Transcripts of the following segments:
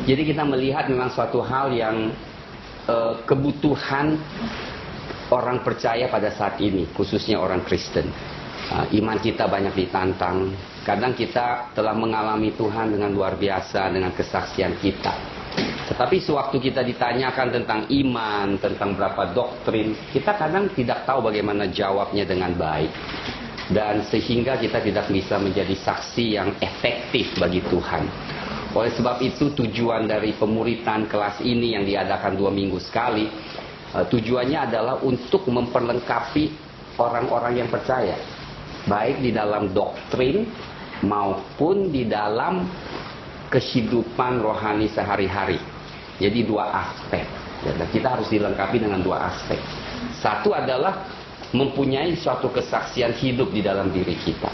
Jadi kita melihat memang suatu hal yang kebutuhan orang percaya pada saat ini, khususnya orang Kristen. Iman kita banyak ditantang. Kadang kita telah mengalami Tuhan dengan luar biasa dengan kesaksian kita. Tetapi sewaktu kita ditanyakan tentang iman, tentang berapa doktrin, kita kadang tidak tahu bagaimana jawabnya dengan baik. Dan sehingga kita tidak bisa menjadi saksi yang efektif bagi Tuhan. Oleh sebab itu tujuan dari pemuritan kelas ini yang diadakan 2 minggu sekali, tujuannya adalah untuk memperlengkapi orang-orang yang percaya, baik di dalam doktrin maupun di dalam kehidupan rohani sehari-hari. Jadi 2 aspek. Dan kita harus dilengkapi dengan 2 aspek. Satu adalah mempunyai suatu kesaksian hidup di dalam diri kita.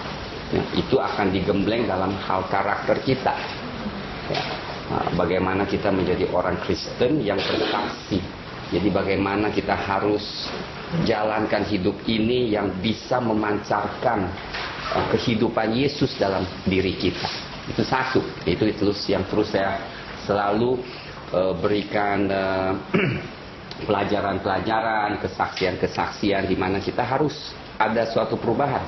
Itu akan digembleng dalam hal karakter kita. Bagaimana kita menjadi orang Kristen yang bersaksi. Jadi bagaimana kita harus jalankan hidup ini yang bisa memancarkan kehidupan Yesus dalam diri kita. Itu satu. Itu yang terus saya selalu berikan pelajaran-pelajaran, kesaksian-kesaksian di mana kita harus ada suatu perubahan.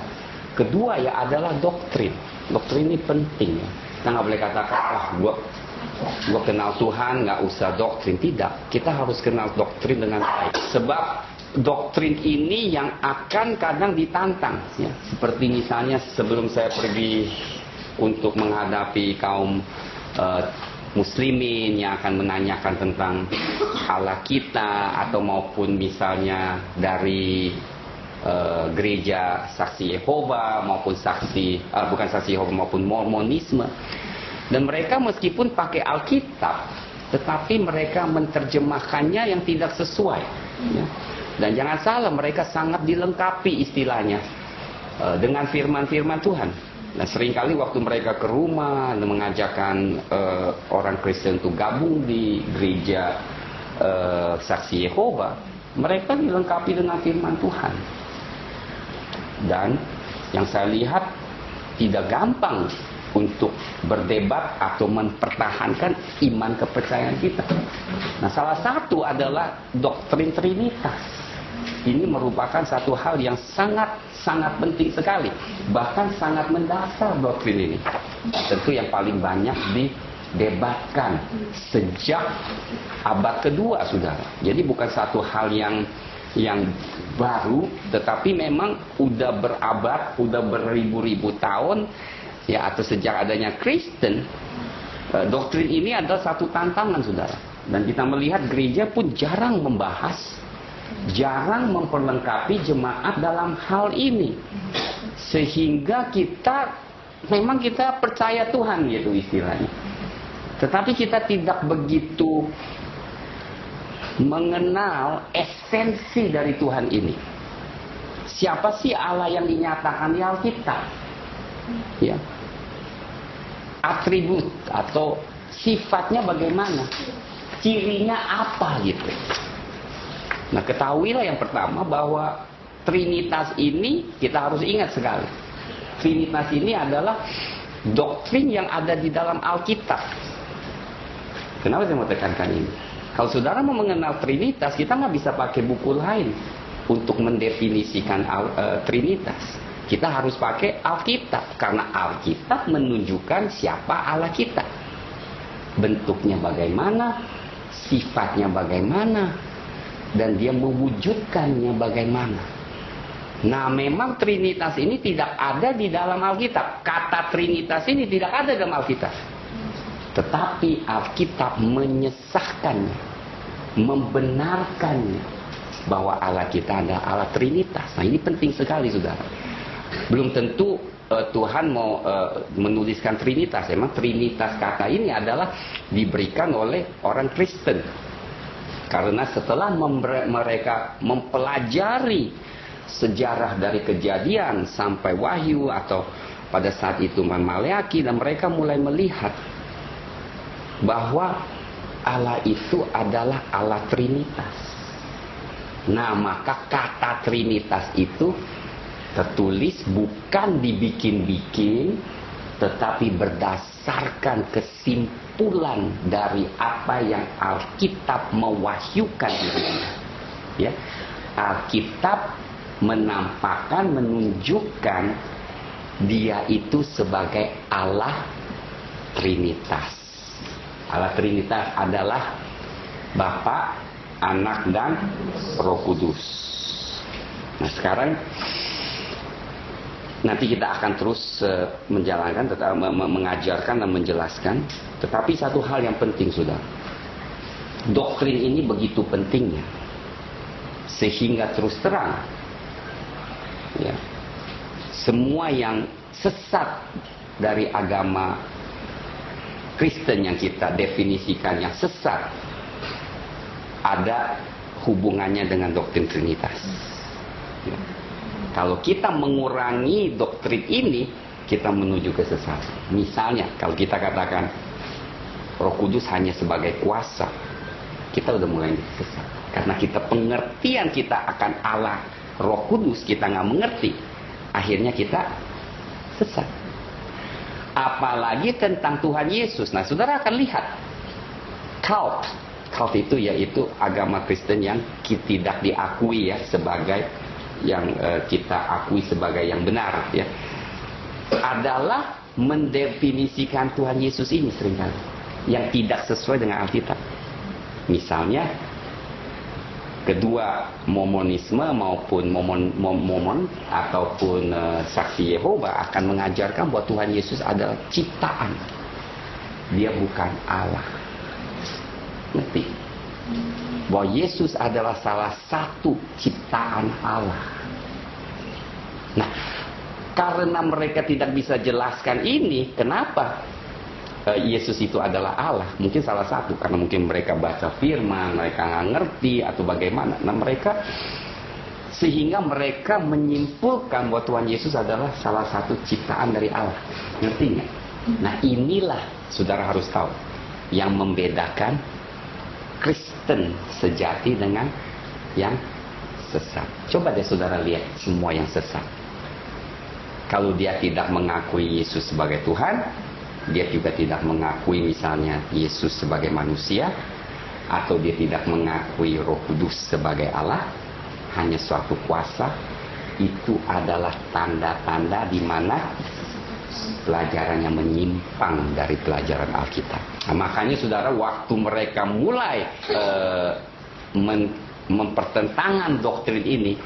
Kedua ya adalah doktrin. Doktrin ini penting. Kita nggak boleh katakan, gua kenal Tuhan, nggak usah doktrin. Tidak, kita harus kenal doktrin dengan baik. Sebab doktrin ini yang akan kadang ditantang. Ya. Seperti misalnya sebelum saya pergi untuk menghadapi kaum muslimin yang akan menanyakan tentang Allah kita, atau maupun misalnya dari gereja Saksi Yehova maupun bukan Saksi Yehova maupun Mormonisme, dan mereka meskipun pakai Alkitab tetapi mereka menerjemahkannya yang tidak sesuai, ya. Dan jangan salah, mereka sangat dilengkapi istilahnya dengan firman-firman Tuhan. Nah, seringkali waktu mereka ke rumah dan mengajarkan orang Kristen untuk gabung di gereja Saksi Yehova, mereka dilengkapi dengan firman Tuhan. Dan yang saya lihat tidak gampang untuk berdebat atau mempertahankan iman kepercayaan kita. Nah, salah satu adalah doktrin Trinitas. Ini merupakan satu hal yang sangat penting sekali, bahkan sangat mendasar doktrin ini. Tentu yang paling banyak didebatkan sejak abad kedua, saudara. Jadi bukan satu hal yang baru, tetapi memang udah berabad, udah beribu-ribu tahun, ya, atau sejak adanya Kristen. Doktrin ini adalah satu tantangan, saudara. Dan kita melihat gereja pun jarang membahas, jarang memperlengkapi jemaat dalam hal ini, sehingga kita percaya Tuhan gitu istilahnya, tetapi kita tidak begitu mengenal esensi dari Tuhan ini. Siapa sih Allah yang dinyatakan di Alkitab? Ya. Atribut atau sifatnya bagaimana? Cirinya apa gitu. Nah, ketahuilah yang pertama bahwa Trinitas ini kita harus ingat sekali. Trinitas ini adalah doktrin yang ada di dalam Alkitab. Kenapa saya mau tekankan ini? Kalau saudara mau mengenal Trinitas, kita nggak bisa pakai buku lain untuk mendefinisikan Trinitas. Kita harus pakai Alkitab, karena Alkitab menunjukkan siapa Allah kita. Bentuknya bagaimana, sifatnya bagaimana, dan dia mewujudkannya bagaimana. Nah, memang Trinitas ini tidak ada di dalam Alkitab. Kata Trinitas ini tidak ada dalam Alkitab. Tetapi Alkitab menyesahkannya, membenarkannya, bahwa Allah kita adalah Allah Trinitas. Nah, ini penting sekali, saudara. Belum tentu Tuhan mau menuliskan Trinitas. Emang Trinitas kata ini adalah diberikan oleh orang Kristen. Karena setelah mereka mempelajari sejarah dari Kejadian sampai Wahyu, atau pada saat itu Maleaki, dan mereka mulai melihat bahwa Allah itu adalah Allah Trinitas. Nah, maka kata Trinitas itu tertulis bukan dibikin-bikin, tetapi berdasarkan kesimpulan dari apa yang Alkitab mewahyukan dirinya. Ya, Alkitab menampakkan, menunjukkan dia itu sebagai Allah Trinitas. Allah Trinitas adalah Bapa, Anak, dan Roh Kudus. Nah, sekarang nanti kita akan terus menjalankan, mengajarkan dan menjelaskan. Tetapi satu hal yang penting, saudara, doktrin ini begitu pentingnya, sehingga terus terang, ya, semua yang sesat dari agama Kristen yang kita definisikan yang sesat ada hubungannya dengan doktrin Trinitas. Ya. Kalau kita mengurangi doktrin ini, kita menuju kesesatan. Misalnya, kalau kita katakan Roh Kudus hanya sebagai kuasa, kita udah mulai sesat. Karena kita pengertian kita akan Allah Roh Kudus kita nggak mengerti, akhirnya kita sesat. Apalagi tentang Tuhan Yesus. Nah, saudara akan lihat cult itu yaitu agama Kristen yang tidak diakui ya sebagai yang kita akui sebagai yang benar ya, adalah mendefinisikan Tuhan Yesus ini seringkali yang tidak sesuai dengan Alkitab. Misalnya kedua Mormonisme maupun Mormon ataupun Saksi Yehova akan mengajarkan bahwa Tuhan Yesus adalah ciptaan, dia bukan Allah. Ngerti? Bahwa Yesus adalah salah satu ciptaan Allah. Nah, karena mereka tidak bisa jelaskan ini, kenapa Yesus itu adalah Allah? Mungkin salah satu karena mungkin mereka baca firman, mereka nggak ngerti atau bagaimana. Nah, sehingga mereka menyimpulkan bahwa Tuhan Yesus adalah salah satu ciptaan dari Allah. Ngerti nggak? Nah, inilah saudara harus tahu yang membedakan Kristen sejati dengan yang sesat. Coba deh saudara lihat semua yang sesat. Kalau dia tidak mengakui Yesus sebagai Tuhan, dia juga tidak mengakui misalnya Yesus sebagai manusia, atau dia tidak mengakui Roh Kudus sebagai Allah, hanya suatu kuasa, itu adalah tanda-tanda di mana pelajarannya menyimpang dari pelajaran Alkitab. Nah, makanya saudara, waktu mereka mulai mempertentangkan doktrin ini,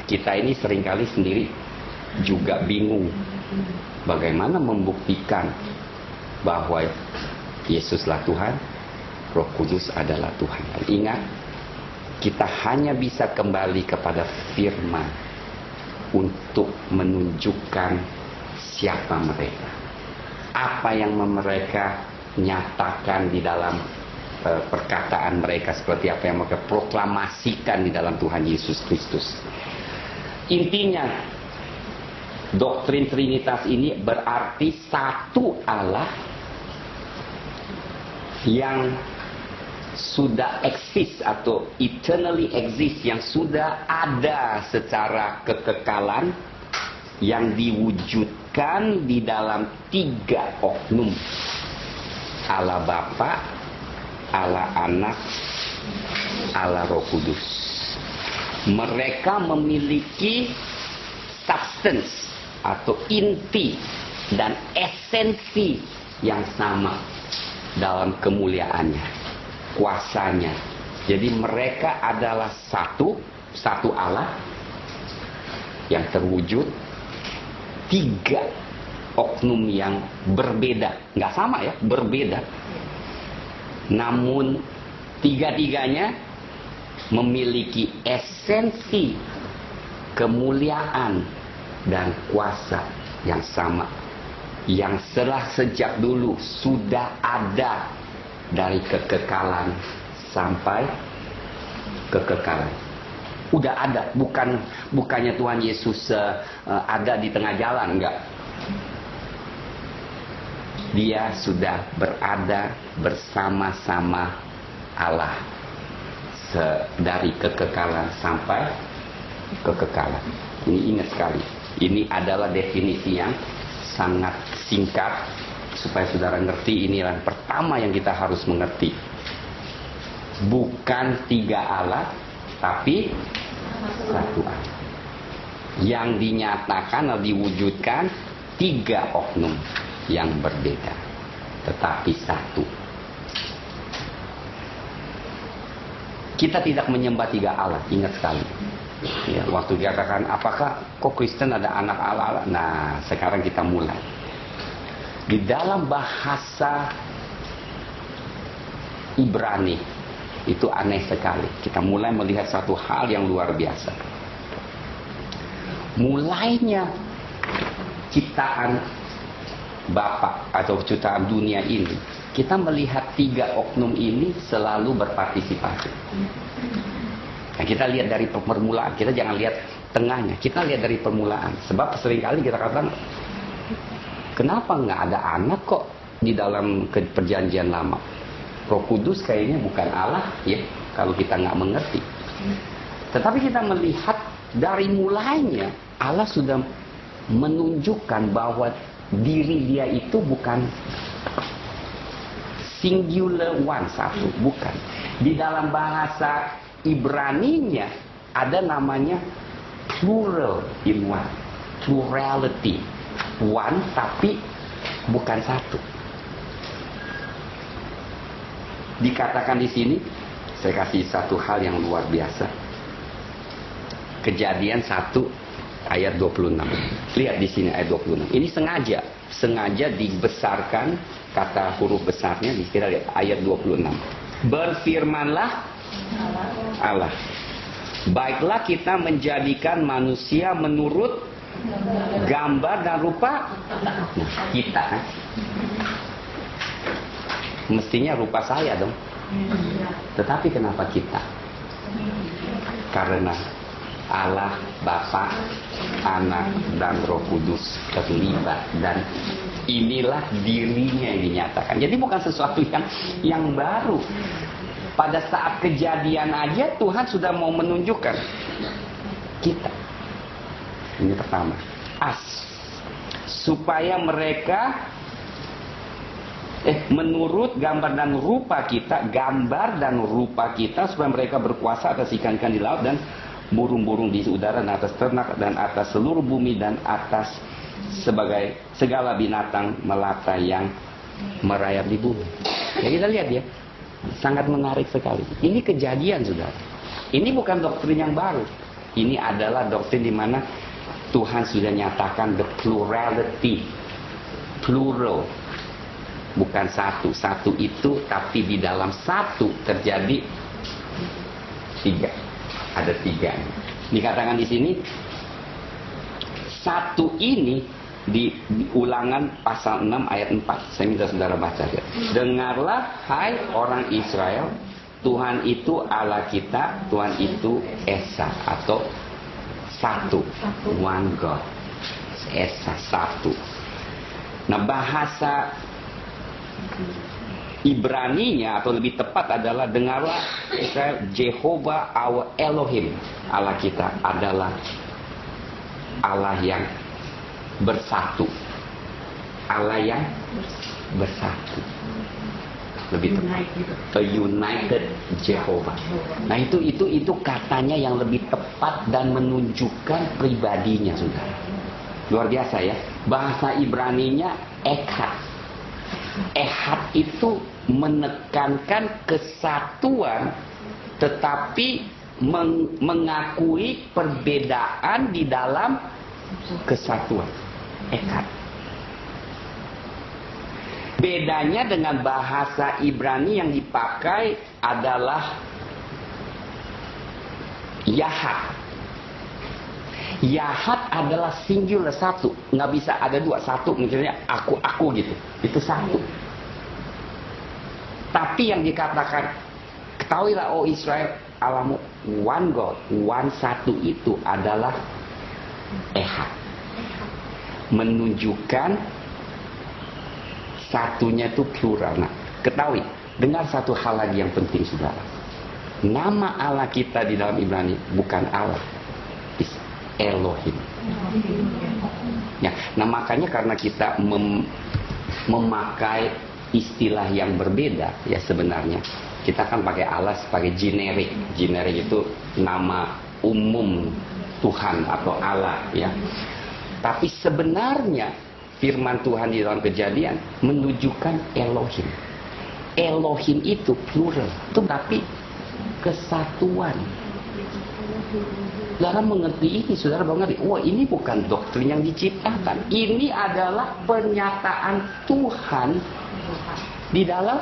kita ini seringkali sendiri juga bingung bagaimana membuktikan bahwa Yesuslah Tuhan, Roh Kudus adalah Tuhan. Dan ingat, kita hanya bisa kembali kepada firman untuk menunjukkan siapa mereka, apa yang mereka nyatakan di dalam perkataan mereka, seperti apa yang mereka proklamasikan di dalam Tuhan Yesus Kristus. Intinya, doktrin Trinitas ini berarti satu Allah yang sudah eksis atau eternally exist, yang sudah ada secara kekekalan, yang diwujudkan di dalam tiga oknum: Allah Bapa, Allah Anak, Allah Roh Kudus. Mereka memiliki substance atau inti dan esensi yang sama dalam kemuliaannya, kuasanya. Jadi mereka adalah satu Allah yang terwujud, tiga oknum yang berbeda, nggak sama ya, berbeda. Namun tiga-tiganya memiliki esensi kemuliaan dan kuasa yang sama, yang sejak dulu sudah ada dari kekekalan sampai kekekalan. Udah ada, bukannya Tuhan Yesus ada di tengah jalan, enggak. Dia sudah berada bersama-sama Allah dari kekekalan sampai kekekalan. Ini ingat sekali. Ini adalah definisi yang sangat singkat supaya saudara ngerti, inilah pertama yang kita harus mengerti. Bukan 3 Allah, tapi 1 Allah. Yang dinyatakan atau diwujudkan 3 oknum yang berbeda, tetapi 1. Kita tidak menyembah 3 Allah, ingat sekali. Ya, waktu dikatakan, apakah kok Kristen ada anak Allah? Nah, sekarang kita mulai. Di dalam bahasa Ibrani, itu aneh sekali. Kita mulai melihat satu hal yang luar biasa. Mulainya ciptaan Bapa atau ciptaan dunia ini, kita melihat 3 oknum ini selalu berpartisipasi. Nah, kita lihat dari permulaan, kita jangan lihat tengahnya, kita lihat dari permulaan. Sebab seringkali kita katakan, kenapa nggak ada anak kok di dalam perjanjian lama? Roh Kudus kayaknya bukan Allah, ya, kalau kita nggak mengerti. Tetapi kita melihat dari mulainya, Allah sudah menunjukkan bahwa diri dia itu bukan singular one, satu, bukan. Di dalam bahasa Ibraninya ada namanya plural in one, plurality, one tapi bukan satu. Dikatakan di sini, saya kasih satu hal yang luar biasa. Kejadian 1 ayat 26. Lihat di sini ayat 26. Ini sengaja dibesarkan, kata huruf besarnya, kita lihat ayat 26. Berfirmanlah Allah, baiklah kita menjadikan manusia menurut gambar dan rupa kita. Mestinya rupa saya dong. Tetapi kenapa kita? Karena Allah, Bapa, Anak, dan Roh Kudus terlibat, dan inilah dirinya yang dinyatakan. Jadi bukan sesuatu yang baru. Pada saat kejadian aja Tuhan sudah mau menunjukkan kita. Ini pertama. Supaya mereka menurut gambar dan rupa kita, supaya mereka berkuasa atas ikan-ikan di laut dan burung-burung di udara, dan atas ternak, dan atas seluruh bumi, dan atas sebagai segala binatang melata yang merayap di bumi. Ya, kita lihat ya, sangat menarik sekali. Ini kejadian, saudara. Ini bukan doktrin yang baru. Ini adalah doktrin di mana Tuhan sudah nyatakan the plurality, plural, bukan satu. Satu itu, tapi di dalam satu terjadi 3. Ada 3. Dikatakan di sini, satu ini di Ulangan pasal 6 ayat 4. Saya minta saudara baca. Dengarlah hai orang Israel, Tuhan itu Allah kita, Tuhan itu Esa atau satu, one God. Esa, satu. Nah, bahasa Ibraninya atau lebih tepat adalah, dengarlah Israel, Jehovah our Elohim, Allah kita adalah Allah yang bersatu, Allah yang bersatu, lebih tepat, a united Jehovah. Nah, itu katanya yang lebih tepat dan menunjukkan pribadinya, saudara. Luar biasa ya. Bahasa Ibraninya Echad. Ehad itu menekankan kesatuan, tetapi mengakui perbedaan di dalam kesatuan. Ehad. Bedanya dengan bahasa Ibrani yang dipakai adalah Yahad. Yahad adalah singular, satu, nggak bisa ada 2. Satu misalnya aku gitu, itu satu. Tapi yang dikatakan, ketahuilah oh Israel, Allahmu one God, one, satu, itu adalah Ehad, menunjukkan satunya itu plural. Nah, ketahui, dengar satu hal lagi yang penting, saudara. Nama Allah kita di dalam Ibrani bukan Allah, Elohim. Ya, nah makanya karena kita memakai istilah yang berbeda ya sebenarnya. Kita kan pakai Allah sebagai generik. Generik itu nama umum Tuhan atau Allah ya. Tapi sebenarnya firman Tuhan di dalam Kejadian menunjukkan Elohim. Elohim itu plural, tapi kesatuan. Saudara mengerti ini, saudara mengerti, wah ini bukan doktrin yang diciptakan. Ini adalah pernyataan Tuhan di dalam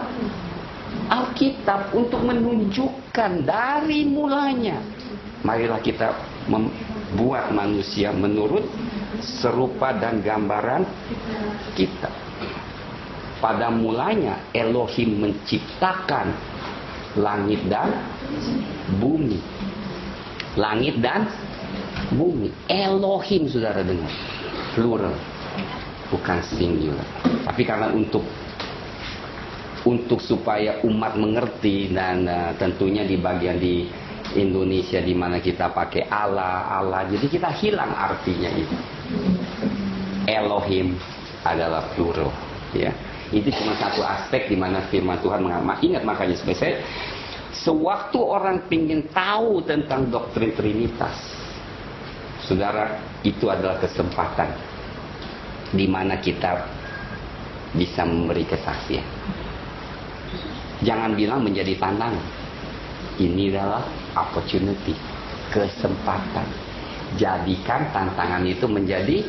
Alkitab untuk menunjukkan dari mulanya. Marilah kita membuat manusia menurut serupa dan gambaran kita. Pada mulanya Elohim menciptakan langit dan bumi. Langit dan bumi. Elohim, saudara dengar, plural, bukan singular. Tapi karena untuk supaya umat mengerti dan tentunya di bagian di Indonesia di mana kita pakai Allah, jadi kita hilang artinya itu. Elohim adalah plural, ya. Itu cuma satu aspek di mana firman Tuhan mengatakan. Ingat makanya spesial. Sewaktu orang ingin tahu tentang doktrin Trinitas, saudara, itu adalah kesempatan di mana kita bisa memberi kesaksian. Jangan bilang menjadi tantangan. Ini adalah opportunity, kesempatan. Jadikan tantangan itu menjadi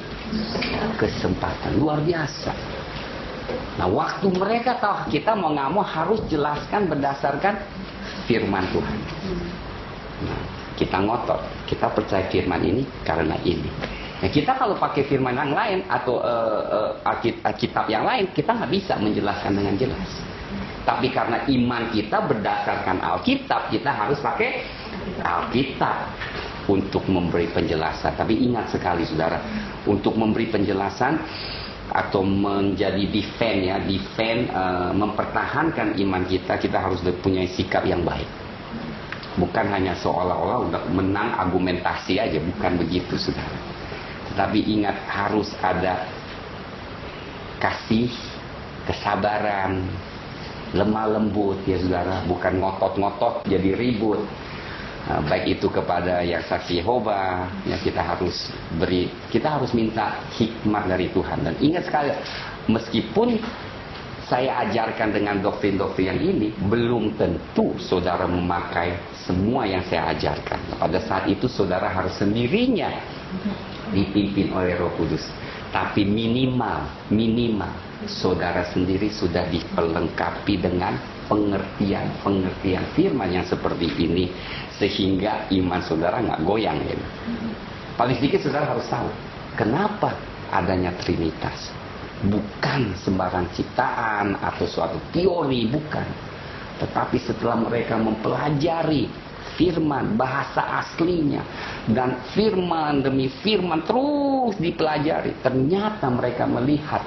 kesempatan. Luar biasa. Nah, waktu mereka tahu, kita mau nggak mau harus jelaskan berdasarkan firman Tuhan. Nah, kita ngotot, kita percaya firman ini karena ini. Nah, kita kalau pakai firman yang lain atau Alkitab yang lain, kita nggak bisa menjelaskan dengan jelas. Tapi karena iman kita berdasarkan Alkitab, kita harus pakai Alkitab untuk memberi penjelasan. Tapi ingat sekali, saudara, untuk memberi penjelasan atau menjadi defend, mempertahankan iman kita, kita harus punya sikap yang baik. Bukan hanya seolah-olah udah menang argumentasi aja, bukan begitu, saudara. Tetapi ingat, harus ada kasih, kesabaran, lemah lembut, ya saudara. Bukan ngotot-ngotot jadi ribut. Baik itu kepada yang saksi Yehova, ya kita harus minta hikmat dari Tuhan. Dan ingat sekali, meskipun saya ajarkan dengan doktrin-doktrin yang ini, belum tentu saudara memakai semua yang saya ajarkan. Pada saat itu saudara harus sendirinya dipimpin oleh Roh Kudus. Tapi minimal saudara sendiri sudah diperlengkapi dengan pengertian firman yang seperti ini, sehingga iman saudara nggak goyang ya. Paling sedikit saudara harus tahu kenapa adanya Trinitas. Bukan sembarang ciptaan atau suatu teori, bukan. Tetapi setelah mereka mempelajari firman, bahasa aslinya, dan firman demi firman terus dipelajari, ternyata mereka melihat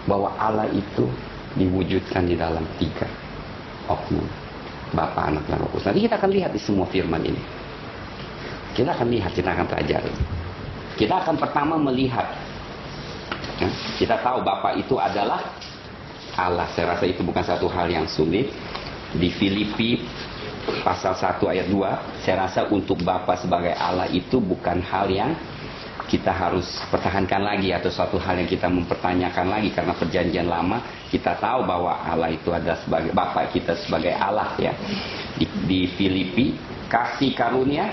bahwa Allah itu diwujudkan di dalam 3 oknum, Bapa, Anak, dan Roh Kudus. Nanti kita akan lihat di semua firman ini. Kita akan lihat, kita akan pelajari. Kita akan pertama melihat, ya, kita tahu Bapa itu adalah Allah. Saya rasa itu bukan satu hal yang sulit. Di Filipi pasal 1 ayat 2, saya rasa untuk Bapa sebagai Allah itu bukan hal yang kita harus pertahankan lagi atau suatu hal yang kita mempertanyakan lagi, karena perjanjian lama kita tahu bahwa Allah itu ada sebagai Bapa kita sebagai Allah, ya. Di Filipi, kasih karunia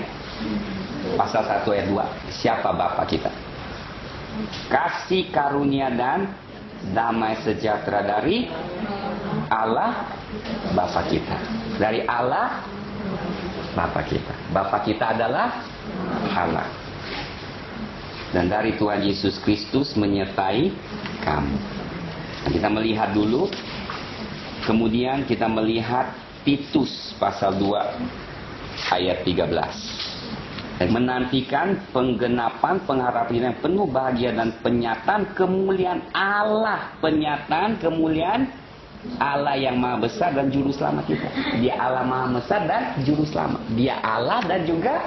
pasal 1 ayat 2, siapa Bapa kita? Kasih karunia dan damai sejahtera dari Allah Bapa kita. Dari Allah Bapa kita. Bapa kita adalah Allah. Dan dari Tuhan Yesus Kristus menyertai kamu. Kita melihat dulu, kemudian kita melihat Titus pasal 2 ayat 13. Dan menantikan penggenapan pengharapan yang penuh bahagia dan penyataan kemuliaan Allah. Penyataan kemuliaan Allah yang maha besar dan juru selamat kita. Dia Allah maha besar dan juru selamat. Dia Allah dan juga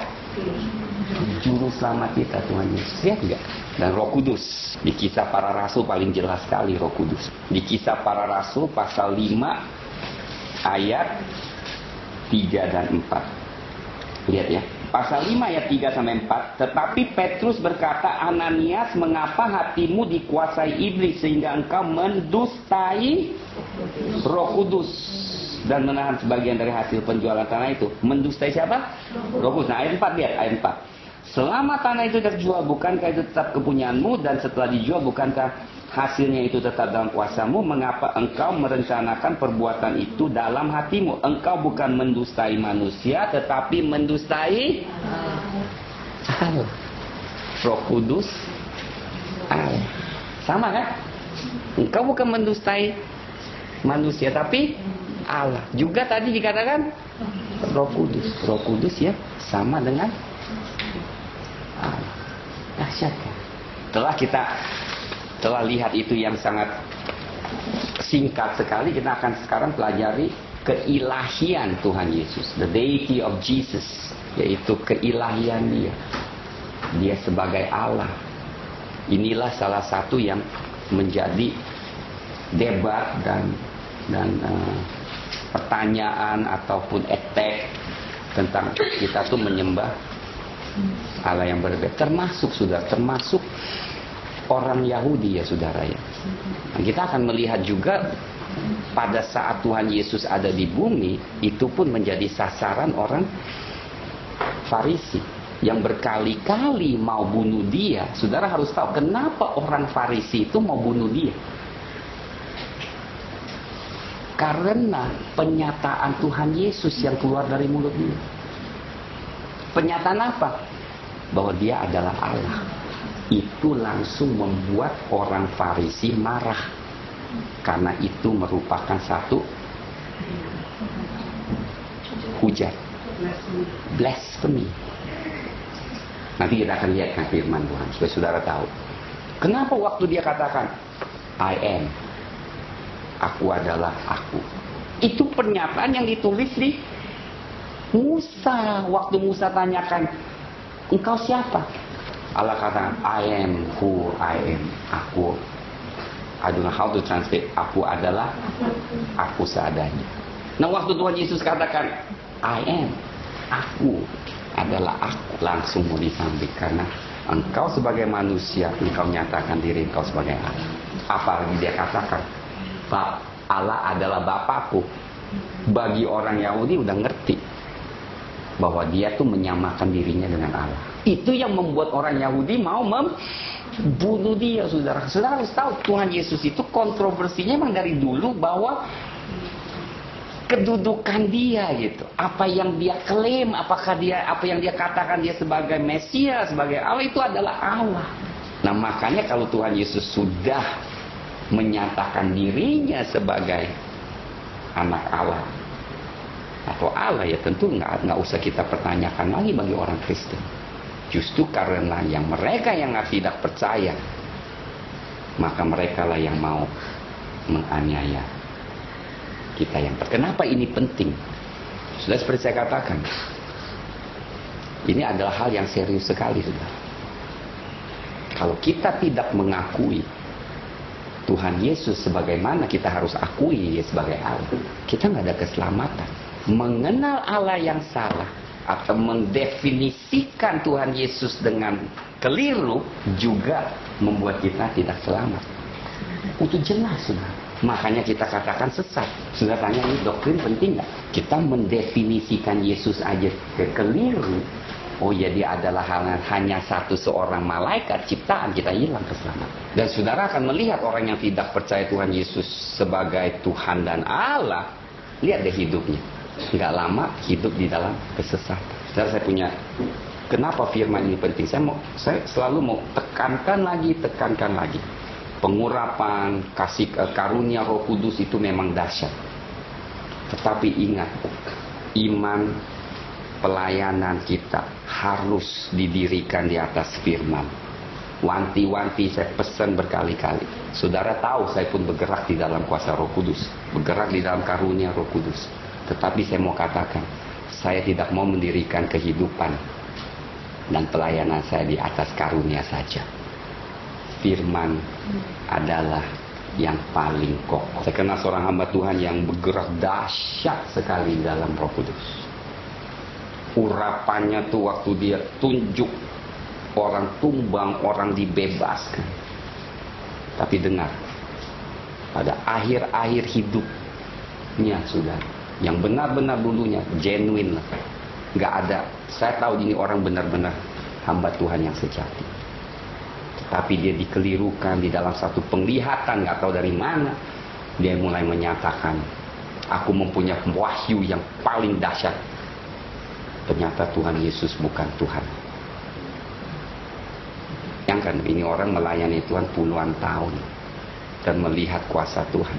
Juru selamat kita Tuhan Yesus. Lihat enggak? Dan Roh Kudus. Di Kisah Para Rasul paling jelas sekali Roh Kudus. Di Kisah Para Rasul pasal 5 ayat 3 dan 4. Lihat ya. Pasal 5 ayat 3 sampai 4. Tetapi Petrus berkata, Ananias, mengapa hatimu dikuasai iblis sehingga engkau mendustai Roh Kudus dan menahan sebagian dari hasil penjualan tanah itu? Mendustai siapa? Roh Kudus. Nah, ayat 4 lihat, ayat 4. Selama tanah itu terjual, bukankah itu tetap kepunyaanmu? Dan setelah dijual, bukankah hasilnya itu tetap dalam kuasamu? Mengapa engkau merencanakan perbuatan itu dalam hatimu? Engkau bukan mendustai manusia, tetapi mendustai Allah. Roh Kudus Allah. Sama kan? Engkau bukan mendustai manusia, tapi Allah. Juga tadi dikatakan Roh Kudus. Roh Kudus ya sama dengan Allah. Dahsyat kan? Telah lihat itu yang sangat singkat sekali, kita akan sekarang pelajari keilahian Tuhan Yesus, the deity of Jesus, yaitu keilahian Dia. Dia sebagai Allah. Inilah salah satu yang menjadi debat dan pertanyaan ataupun attack tentang kita tuh menyembah Allah yang berbeda. Termasuk orang Yahudi ya saudara ya. Nah, kita akan melihat juga pada saat Tuhan Yesus ada di bumi, itu pun menjadi sasaran orang Farisi yang berkali-kali mau bunuh Dia. Saudara harus tahu kenapa orang Farisi itu mau bunuh Dia. Karena penyataan Tuhan Yesus yang keluar dari mulut Dia. Penyataan apa? Bahwa Dia adalah Allah. Itu langsung membuat orang Farisi marah. Karena itu merupakan satu hujat. Blasphemy. Nanti kita akan lihat kan firman Tuhan, supaya saudara tahu. Kenapa waktu Dia katakan, I am. Aku adalah aku. Itu pernyataan yang ditulis di Musa. Waktu Musa tanyakan, engkau siapa? Allah katakan, I am who I am. Aku. I don't know how to translate. Aku adalah aku seadanya. Nah, waktu Tuhan Yesus katakan, I am. Aku adalah aku. Langsung mau disambit. Karena engkau sebagai manusia, engkau nyatakan diri engkau sebagai Allah. Apalagi Dia katakan, Allah adalah Bapakku. Bagi orang Yahudi udah ngerti bahwa Dia tuh menyamakan dirinya dengan Allah. Itu yang membuat orang Yahudi mau membunuh Dia, saudara. Saudara harus tahu Tuhan Yesus itu kontroversinya memang dari dulu bahwa kedudukan Dia gitu. Apa yang Dia klaim, apa yang Dia katakan Dia sebagai Mesias, sebagai Allah, itu adalah Allah. Nah, makanya kalau Tuhan Yesus sudah menyatakan dirinya sebagai anak Allah atau Allah, ya tentu nggak usah kita pertanyakan lagi bagi orang Kristen. Justru karena mereka yang tidak percaya, maka mereka lah yang mau menganiaya kita yang percaya. Kenapa ini penting? Sudah seperti saya katakan, ini adalah hal yang serius sekali, saudara. Kalau kita tidak mengakui Tuhan Yesus sebagaimana kita harus akui Dia sebagai Allah, kita nggak ada keselamatan. Mengenal Allah yang salah atau mendefinisikan Tuhan Yesus dengan keliru juga membuat kita tidak selamat. Itu jelas, sudah. Makanya kita katakan sesat. Sudah tanya, ini doktrin penting nggak? Kita mendefinisikan Yesus aja keliru. Oh ya, Dia adalah hanya seorang malaikat ciptaan, kita hilang keselamatan. Dan saudara akan melihat orang yang tidak percaya Tuhan Yesus sebagai Tuhan dan Allah, lihat deh hidupnya. Nggak lama hidup di dalam kesesatan. Saudara, saya punya, kenapa firman ini penting? Saya selalu mau tekankan lagi. Pengurapan, kasih karunia Roh Kudus itu memang dahsyat. Tetapi ingat, iman, pelayanan kita harus didirikan di atas firman. Wanti-wanti saya pesan berkali-kali. Saudara tahu saya pun bergerak di dalam kuasa Roh Kudus, bergerak di dalam karunia Roh Kudus. Tetapi saya mau katakan, saya tidak mau mendirikan kehidupan dan pelayanan saya di atas karunia saja. Firman adalah yang paling kokoh. Saya kenal seorang hamba Tuhan yang bergerak dahsyat sekali dalam Roh Kudus. Urapannya tuh waktu dia tunjuk, orang tumbang, orang dibebaskan. Tapi dengar, pada akhir-akhir hidupnya sudah, yang benar-benar dulunya genuine lah, nggak ada. Saya tahu ini orang benar-benar hamba Tuhan yang sejati. Tapi dia dikelirukan di dalam satu penglihatan, nggak tahu dari mana dia mulai menyatakan, aku mempunyai wahyu yang paling dahsyat. Ternyata Tuhan Yesus bukan Tuhan. Yang kan ini orang melayani Tuhan puluhan tahun dan melihat kuasa Tuhan.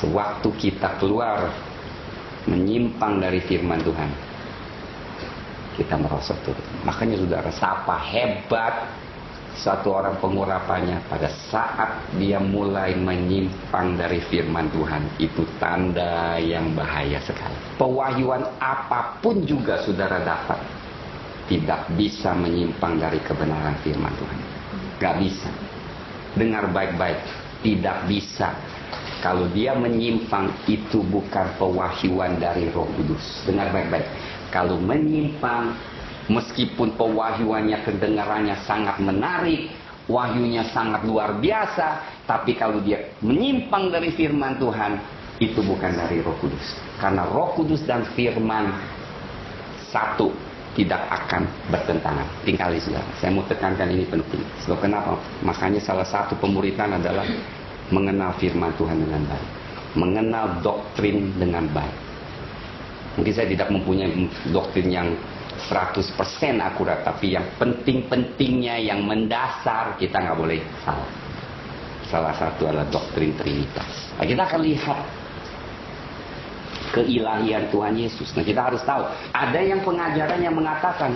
Sewaktu kita keluar menyimpang dari firman Tuhan, kita merosot turun. Makanya saudara, sapa hebat satu orang pengurapannya pada saat dia mulai menyimpang dari firman Tuhan. Itu tanda yang bahaya sekali. Pewahyuan apapun juga saudara dapat, tidak bisa menyimpang dari kebenaran firman Tuhan. Gak bisa. Dengar baik-baik, tidak bisa. Kalau dia menyimpang, itu bukan pewahyuan dari Roh Kudus. Dengar baik-baik. Kalau menyimpang, meskipun pewahyuannya, kedengarannya sangat menarik, wahyunya sangat luar biasa, tapi kalau dia menyimpang dari firman Tuhan, itu bukan dari Roh Kudus. Karena Roh Kudus dan firman satu, tidak akan bertentangan. Tingkali saudara, saya mau tekankan ini penting. Sebab kenapa? Makanya salah satu pemuridan adalah mengenal firman Tuhan dengan baik, mengenal doktrin dengan baik. Mungkin saya tidak mempunyai doktrin yang 100% akurat, tapi yang penting-pentingnya, yang mendasar, kita nggak boleh salah. Salah satu adalah doktrin Trinitas. Nah, kita akan lihat keilahian Tuhan Yesus. Nah, kita harus tahu, ada yang pengajaran yang mengatakan,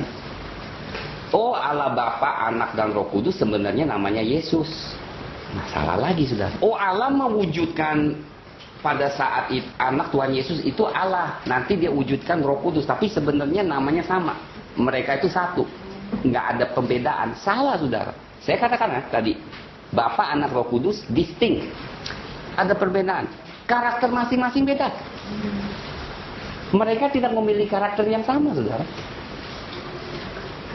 oh Allah Bapa, Anak dan Roh Kudus sebenarnya namanya Yesus. Nah, salah lagi sudah. Oh, Allah mewujudkan pada saat itu, anak Tuhan Yesus itu Allah. Nanti dia wujudkan Roh Kudus, tapi sebenarnya namanya sama. Mereka itu satu. Nggak ada pembedaan. Salah saudara. Saya katakan tadi, Bapa, Anak, Roh Kudus distinct. Ada perbedaan. Karakter masing-masing beda. Mereka tidak memiliki karakter yang sama saudara.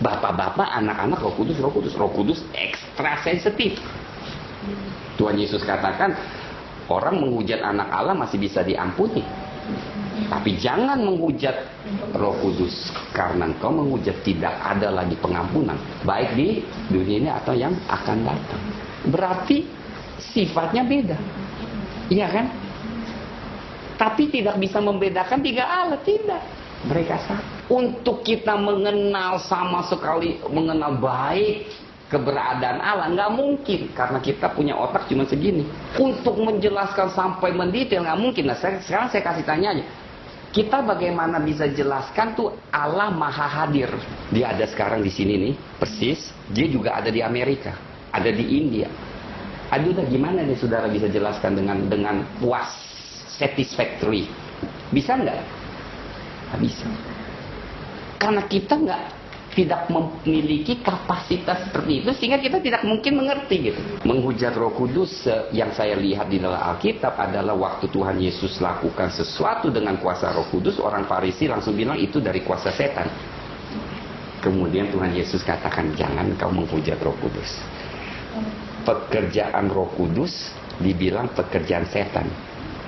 Bapak-bapak, anak-anak, Roh Kudus, Roh Kudus. Roh Kudus ekstra sensitif. Tuhan Yesus katakan, orang menghujat anak Allah masih bisa diampuni, tapi jangan menghujat Roh Kudus, karena engkau menghujat tidak ada lagi pengampunan, baik di dunia ini atau yang akan datang. Berarti sifatnya beda, iya kan? Tapi tidak bisa membedakan tiga Allah, tidak. Mereka satu. Untuk kita mengenal sama sekali, mengenal baik keberadaan Allah, nggak mungkin, karena kita punya otak cuma segini. Untuk menjelaskan sampai mendetail nggak mungkin. Nah, sekarang saya kasih tanya aja, kita bagaimana bisa jelaskan tuh Allah maha hadir? Dia ada sekarang di sini nih, persis. Dia juga ada di Amerika, ada di India. Aduh, gimana nih saudara bisa jelaskan dengan puas, satisfactory? Bisa nggak? Nggak bisa. Karena kita tidak memiliki kapasitas seperti itu, sehingga kita tidak mungkin mengerti gitu. Menghujat Roh Kudus yang saya lihat di dalam Alkitab adalah waktu Tuhan Yesus lakukan sesuatu dengan kuasa Roh Kudus, orang Farisi langsung bilang itu dari kuasa setan. Kemudian Tuhan Yesus katakan, jangan kau menghujat Roh Kudus. Pekerjaan Roh Kudus dibilang pekerjaan setan.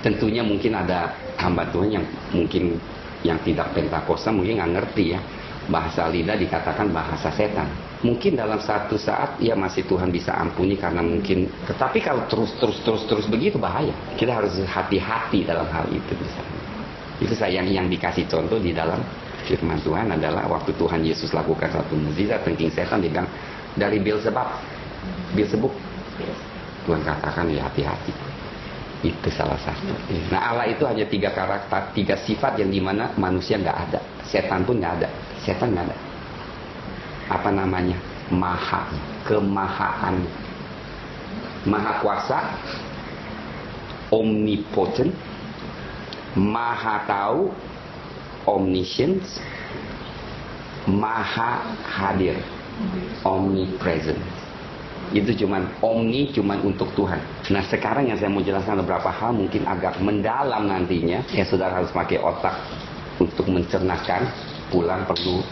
Tentunya mungkin ada hamba Tuhan yang mungkin yang tidak Pentakosta mungkin nggak ngerti ya. Bahasa lidah dikatakan bahasa setan. Mungkin dalam satu saat ya masih Tuhan bisa ampuni karena mungkin. Tetapi kalau terus begitu bahaya. Kita harus hati-hati dalam hal itu misalnya. Itu saya yang dikasih contoh di dalam firman Tuhan adalah waktu Tuhan Yesus lakukan satu mukjizat tengking setan, dia bilang dari Beelzebub. Tuhan katakan ya hati-hati. Itu salah satu. Nah, Allah itu hanya tiga karakter, tiga sifat yang dimana manusia nggak ada, setan pun nggak ada. Setan nggak ada. Apa namanya? Maha, kemahaan, maha kuasa, omnipotent, maha tahu, omniscience, Maha hadir, omnipresent. Itu omni cuman untuk Tuhan. Nah sekarang yang saya mau jelaskan beberapa hal mungkin agak mendalam nantinya. Ya saudara harus pakai otak untuk mencernakan, pulang perlu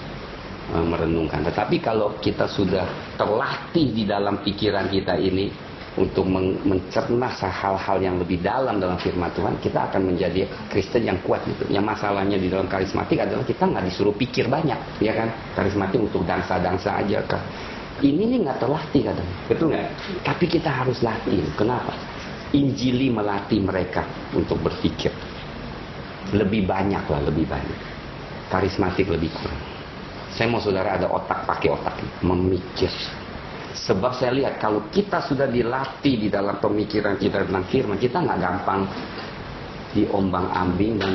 merenungkan. Tetapi kalau kita sudah terlatih di dalam pikiran kita ini untuk mencerna hal-hal yang lebih dalam firman Tuhan, kita akan menjadi Kristen yang kuat gitu. Yang masalahnya di dalam karismatik adalah kita nggak disuruh pikir banyak, ya kan? Karismatik untuk dansa-dansa aja kan. Ini nih nggak terlatih katanya, betul nggak? Tapi kita harus latih. Kenapa? Injili melatih mereka untuk berpikir lebih banyak lah, lebih banyak. Karismatik lebih kurang. Saya mau saudara ada otak, pakai otak, memikir. Sebab saya lihat kalau kita sudah dilatih di dalam pemikiran kita tentang firman, kita nggak gampang diombang-ambing dan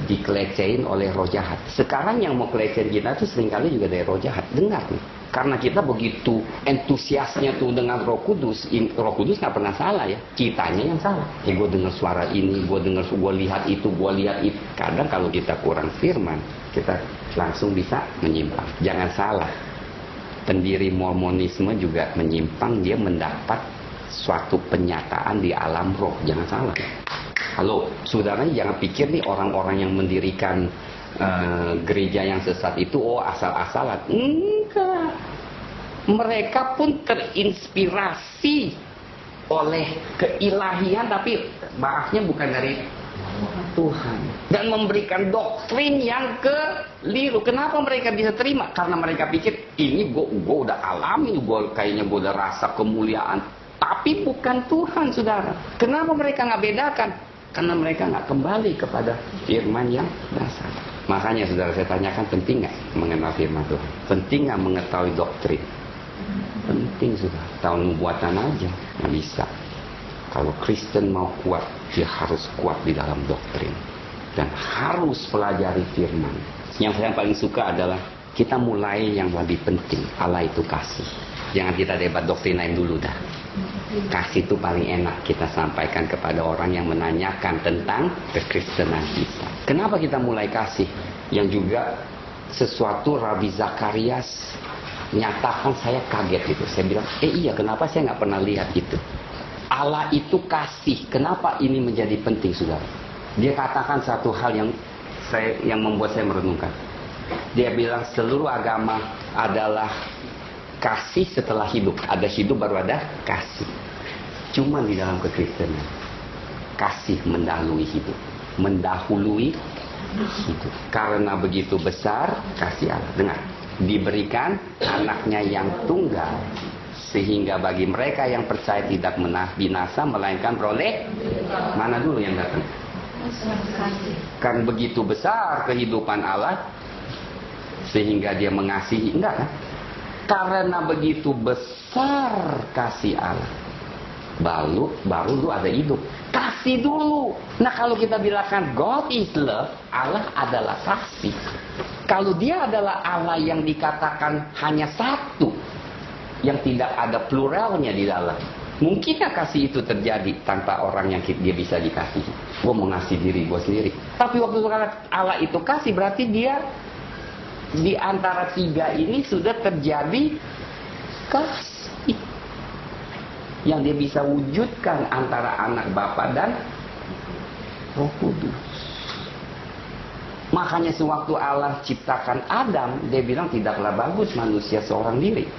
dikelecehin oleh roh jahat. Sekarang yang mau kelecehin kita itu seringkali juga dari roh jahat. Dengar nih, karena kita begitu entusiasnya tuh dengan Roh Kudus. Roh Kudus nggak pernah salah ya, kitanya yang salah. Gue dengar suara ini, gue lihat itu, Kadang kalau kita kurang firman, kita langsung bisa menyimpang. Jangan salah. Pendiri Mormonisme juga menyimpang, dia mendapat suatu penyataan di alam roh. Jangan salah. Halo, saudaranya jangan pikir nih orang-orang yang mendirikan gereja yang sesat itu asal-asalan. Enggak. Mereka pun terinspirasi oleh keilahian, tapi maafnya bukan dari Tuhan, dan memberikan doktrin yang keliru. Kenapa mereka bisa terima? Karena mereka pikir ini gue udah alami, kayaknya gue udah rasa kemuliaan, tapi bukan Tuhan, saudara. Kenapa mereka nggak bedakan? Karena mereka nggak kembali kepada firman yang dasar. Makanya saudara, saya tanyakan, penting nggak mengenal firman Tuhan? Penting nggak mengetahui doktrin? Penting, saudara. Tahu nubuatan aja nggak bisa. Kalau Kristen mau kuat, dia harus kuat di dalam doktrin dan harus pelajari firman. Yang saya paling suka adalah kita mulai yang lebih penting. Allah itu kasih. Jangan kita debat doktrin lain dulu dah. Kasih itu paling enak kita sampaikan kepada orang yang menanyakan tentang kekristenan kita. Kenapa kita mulai kasih? Yang juga sesuatu Rabi Zakarias nyatakan, saya kaget itu. Saya bilang, iya, kenapa saya nggak pernah lihat itu? Allah itu kasih. Kenapa ini menjadi penting, saudara? Dia katakan satu hal yang membuat saya merenungkan. Dia bilang seluruh agama adalah kasih setelah hidup. Ada hidup baru ada kasih. Cuma di dalam kekristenan, kasih mendahului hidup. Mendahului hidup. Karena begitu besar kasih Allah. Dengar, diberikan anaknya yang tunggal, sehingga bagi mereka yang percaya tidak binasa, melainkan beroleh. Mana dulu yang datang? Kan begitu besar kehidupan Allah, sehingga dia mengasihi. Enggak kan? Karena begitu besar kasih Allah, baru lu ada hidup. Kasih dulu. Nah kalau kita bilangkan God is love, Allah adalah kasih. Kalau dia adalah Allah yang dikatakan hanya satu, yang tidak ada pluralnya di dalam, mungkinkah kasih itu terjadi tanpa orang yang dia bisa dikasihi? Gue mau ngasih diri gue sendiri. Tapi waktu Allah itu kasih, berarti dia di antara tiga ini sudah terjadi kasih yang dia bisa wujudkan antara anak Bapa dan Roh Kudus. Makanya sewaktu Allah ciptakan Adam, dia bilang tidaklah bagus manusia seorang diri.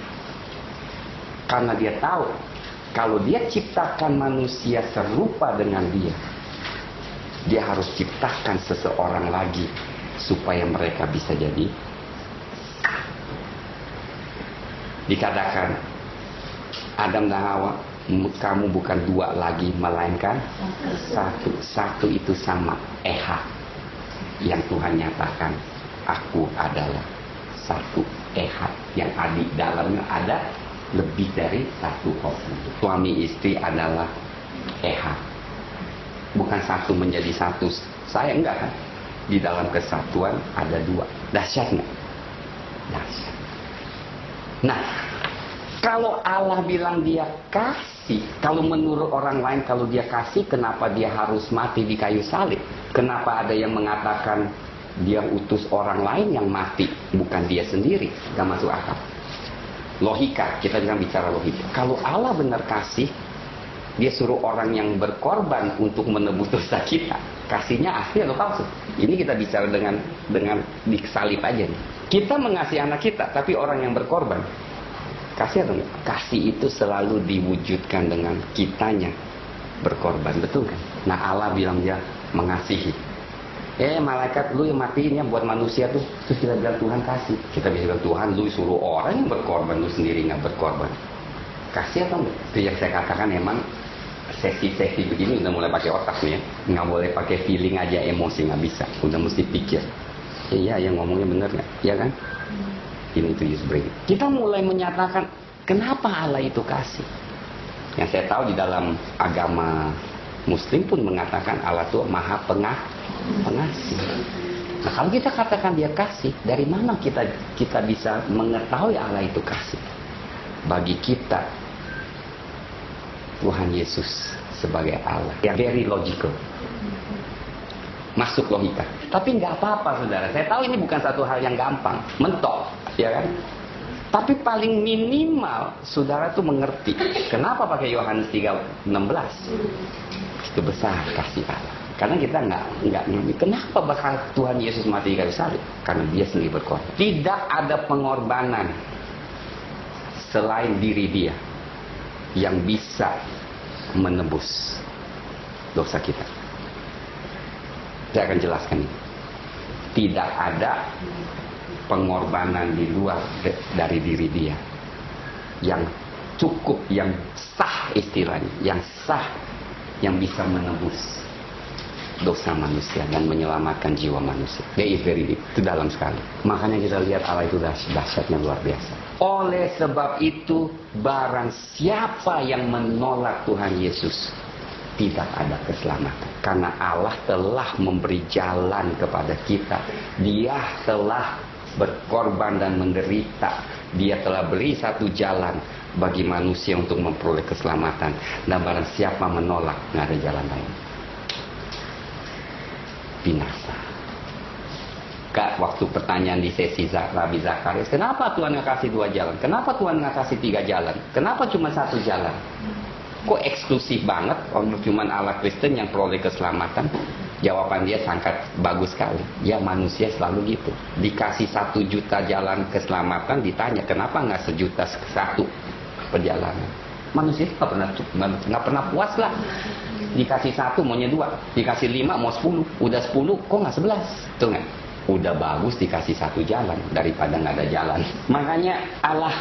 Karena dia tahu, kalau dia ciptakan manusia serupa dengan dia harus ciptakan seseorang lagi supaya mereka bisa jadi. Dikatakan Adam dan Hawa, kamu bukan dua lagi, melainkan satu. Satu itu sama, Echad. Yang Tuhan nyatakan, aku adalah satu, Echad. Yang adik dalamnya ada lebih dari satu orang. Suami istri adalah Echad. Bukan satu menjadi satu. Saya enggak kan? Di dalam kesatuan ada dua. Dahsyat nggak? Dahsyat. Nah, kalau Allah bilang dia kasih, kalau menurut orang lain kalau dia kasih, kenapa dia harus mati di kayu salib? Kenapa ada yang mengatakan dia utus orang lain yang mati, bukan dia sendiri. Gak masuk akal. Logika, kita jangan bicara logika. Kalau Allah benar kasih, dia suruh orang yang berkorban untuk menebus dosa kita. Kasihnya asli atau palsu? Ini kita bicara dengan disalib aja nih. Kita mengasihi anak kita, tapi orang yang berkorban. Kasih atau enggak? Kasih itu selalu diwujudkan dengan kitanya berkorban, betul kan? Nah, Allah bilang dia mengasihi. Malaikat, lu yang matiin ya buat manusia tuh. Terus kita bilang Tuhan kasih. Kita bisa bilang Tuhan, lu suruh orang yang berkorban, lu sendiri nggak berkorban. Kasih atau enggak? Itu yang saya katakan, emang sesi-sesi begini udah mulai pakai otak nih ya. Nggak boleh pakai feeling aja, emosi nggak bisa. Udah mesti pikir. Iya, yang ngomongnya bener nggak? Iya kan? Ini tuh break. Kita mulai menyatakan kenapa Allah itu kasih. Yang saya tahu di dalam agama Muslim pun mengatakan Allah itu maha pengasih. Nah, kalau kita katakan dia kasih, dari mana kita bisa mengetahui Allah itu kasih? Bagi kita, Tuhan Yesus sebagai Allah, yang very logical, masuk logika. Tapi nggak apa-apa, saudara. Saya tahu ini bukan satu hal yang gampang, mentok, ya kan? Tapi paling minimal saudara tuh mengerti kenapa pakai Yohanes 3:16. Itu besar kasih Allah. Karena kita nggak ngerti kenapa bakal Tuhan Yesus mati di kayu salib. Karena dia sendiri berkorban. Tidak ada pengorbanan selain diri dia yang bisa menebus dosa kita. Saya akan jelaskan ini. Tidak ada pengorbanan di luar dari diri dia yang cukup, yang sah istilahnya, yang sah, yang bisa menebus dosa manusia dan menyelamatkan jiwa manusia. That is very deep. Itu dalam sekali. Makanya kita lihat Allah itu dahsyatnya luar biasa. Oleh sebab itu, barang siapa yang menolak Tuhan Yesus, tidak ada keselamatan. Karena Allah telah memberi jalan kepada kita. Dia telah berkorban dan menderita. Dia telah beri satu jalan bagi manusia untuk memperoleh keselamatan. Dan barang siapa menolak, nggak ada jalan lain. Binasa. Waktu pertanyaan di sesi Rabi Zakarias, kenapa Tuhan nggak kasih 2 jalan? Kenapa Tuhan nggak kasih 3 jalan? Kenapa cuma 1 jalan? Kok eksklusif banget? Cuma Allah Kristen yang peroleh keselamatan? Jawaban dia sangat bagus sekali. Ya, manusia selalu gitu. Dikasih 1 juta jalan keselamatan, ditanya kenapa nggak 1.000.001 perjalanan? Manusia itu nggak pernah puas lah. Dikasih 1 maunya 2, dikasih 5 mau 10, udah 10 kok nggak 11? Tuh nggak? Udah bagus dikasih 1 jalan daripada nggak ada jalan. Makanya Allah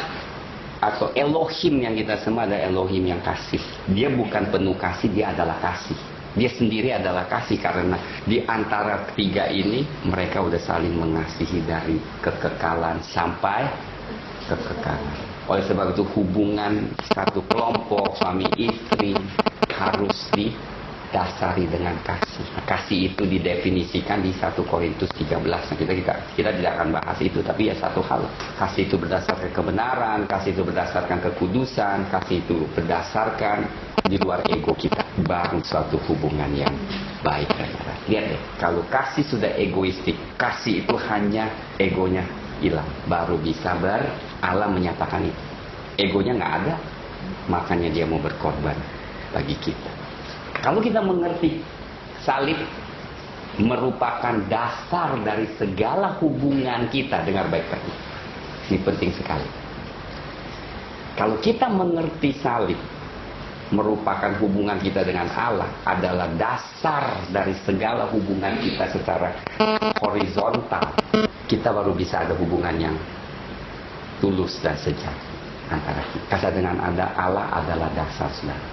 atau Elohim yang kita sembah ada Elohim yang kasih. Dia bukan penuh kasih, dia adalah kasih. Dia sendiri adalah kasih, karena di antara 3 ini mereka udah saling mengasihi dari kekekalan sampai kekekalan. Oleh sebab itu hubungan satu kelompok suami istri harus didasari dengan kasih. Kasih itu didefinisikan di 1 Korintus 13. Nah, kita tidak akan bahas itu, tapi ya satu hal. Kasih itu berdasarkan kebenaran, kasih itu berdasarkan kekudusan, kasih itu berdasarkan di luar ego kita. Baru suatu hubungan yang baik. Lihat deh, kalau kasih sudah egoistik, kasih itu hanya egonya hilang, baru bisa Allah menyatakan itu. Egonya nggak ada, makanya dia mau berkorban bagi kita. Kalau kita mengerti salib merupakan dasar dari segala hubungan kita, dengar baik-baik. Ini penting sekali. Kalau kita mengerti salib merupakan hubungan kita dengan Allah, adalah dasar dari segala hubungan kita secara horizontal, kita baru bisa ada hubungan yang tulus dan sejati antara kita. Kasih dengan Allah adalah dasar, saudara.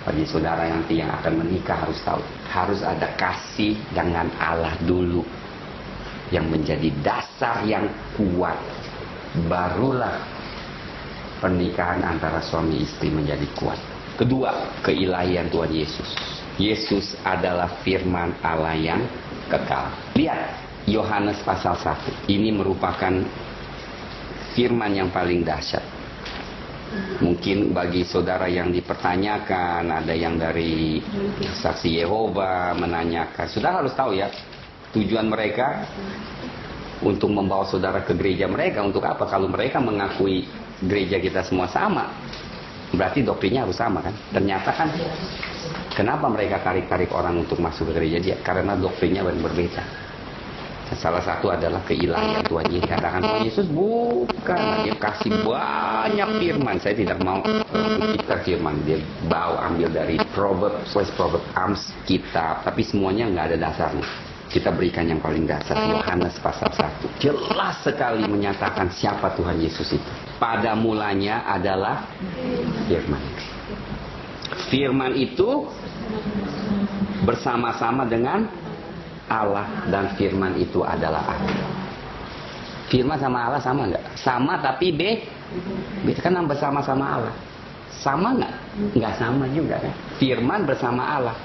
Bagi saudara nanti yang akan menikah harus tahu, harus ada kasih dengan Allah dulu yang menjadi dasar yang kuat, barulah pernikahan antara suami istri menjadi kuat. Kedua, keilahian Tuhan Yesus. Yesus adalah firman Allah yang kekal. Lihat Yohanes pasal 1. Ini merupakan firman yang paling dahsyat. Mungkin bagi saudara yang dipertanyakan, ada yang dari saksi Yehova menanyakan. Saudara harus tahu ya, Tujuan mereka untuk membawa saudara ke gereja mereka. Untuk apa? Kalau mereka mengakui gereja kita semua sama, berarti doktrinnya harus sama kan? Ternyata kan, kenapa mereka tarik-tarik orang untuk masuk ke gereja dia? Karena doktrinnya berbeda. Salah satu adalah keilahian Tuhan Yesus. Katakan Tuhan Yesus bukan, dia kasih banyak firman. Saya tidak mau kita firman, dia bawa ambil dari Proverbs, Amskitab, tapi semuanya nggak ada dasarnya. Kita berikan yang paling dasar. Yohanes pasal 1 jelas sekali menyatakan siapa Tuhan Yesus itu. Pada mulanya adalah firman. Firman itu bersama-sama dengan Allah, dan firman itu adalah Allah. Firman sama Allah sama nggak? Sama, tapi beda kan, bersama-sama Allah. Sama nggak? Nggak sama juga kan? Firman bersama Allah.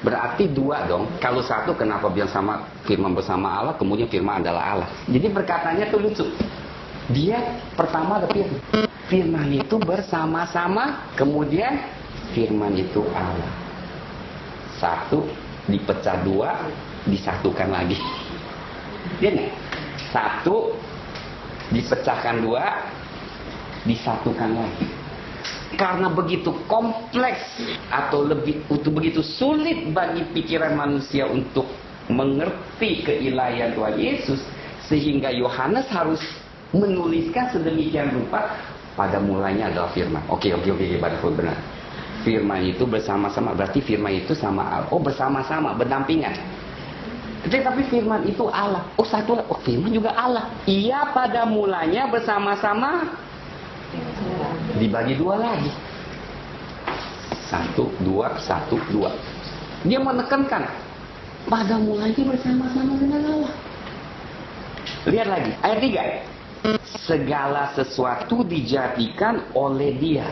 Berarti dua dong. Kalau satu, kenapa bilang sama firman bersama Allah, kemudian firman adalah Allah? Jadi perkataannya tuh lucu. Dia pertama ada firman. Firman itu bersama-sama, kemudian firman itu Allah. Satu dipecah dua, disatukan lagi. Dia nih, satu dipecahkan dua, disatukan lagi. Karena begitu kompleks atau begitu sulit bagi pikiran manusia untuk mengerti keilahian Tuhan Yesus, sehingga Yohanes harus menuliskan sedemikian rupa. Pada mulanya adalah firman. Oke, benar. Firman itu bersama-sama, berarti firman itu sama Allah. Oh, bersama-sama, berdampingan. Tapi firman itu Allah. Oh, satu lah. Oh, firman juga Allah. Ia pada mulanya bersama-sama dibagi dua lagi. 1, 2, 1, 2. Dia menekankan pada mulanya bersama-sama dengan Allah. Lihat lagi ayat 3. Segala sesuatu dijadikan oleh Dia.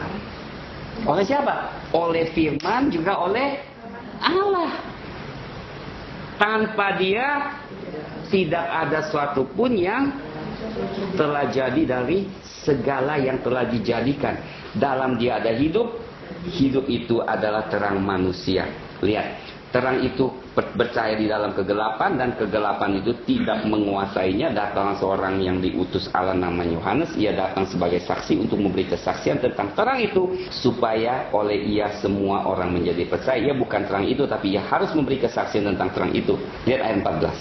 Oleh siapa? Oleh firman, juga oleh Allah. Tanpa Dia tidak ada suatu pun yang telah jadi dari segala yang telah dijadikan. Dalam Dia ada hidup. Hidup itu adalah terang manusia. Lihat, terang itu bercahaya di dalam kegelapan, dan kegelapan itu tidak menguasainya. Datang seorang yang diutus Allah namanya Yohanes. Ia datang sebagai saksi untuk memberi kesaksian tentang terang itu, supaya oleh ia semua orang menjadi percaya. Ia bukan terang itu, tapi ia harus memberi kesaksian tentang terang itu. Lihat ayat 14.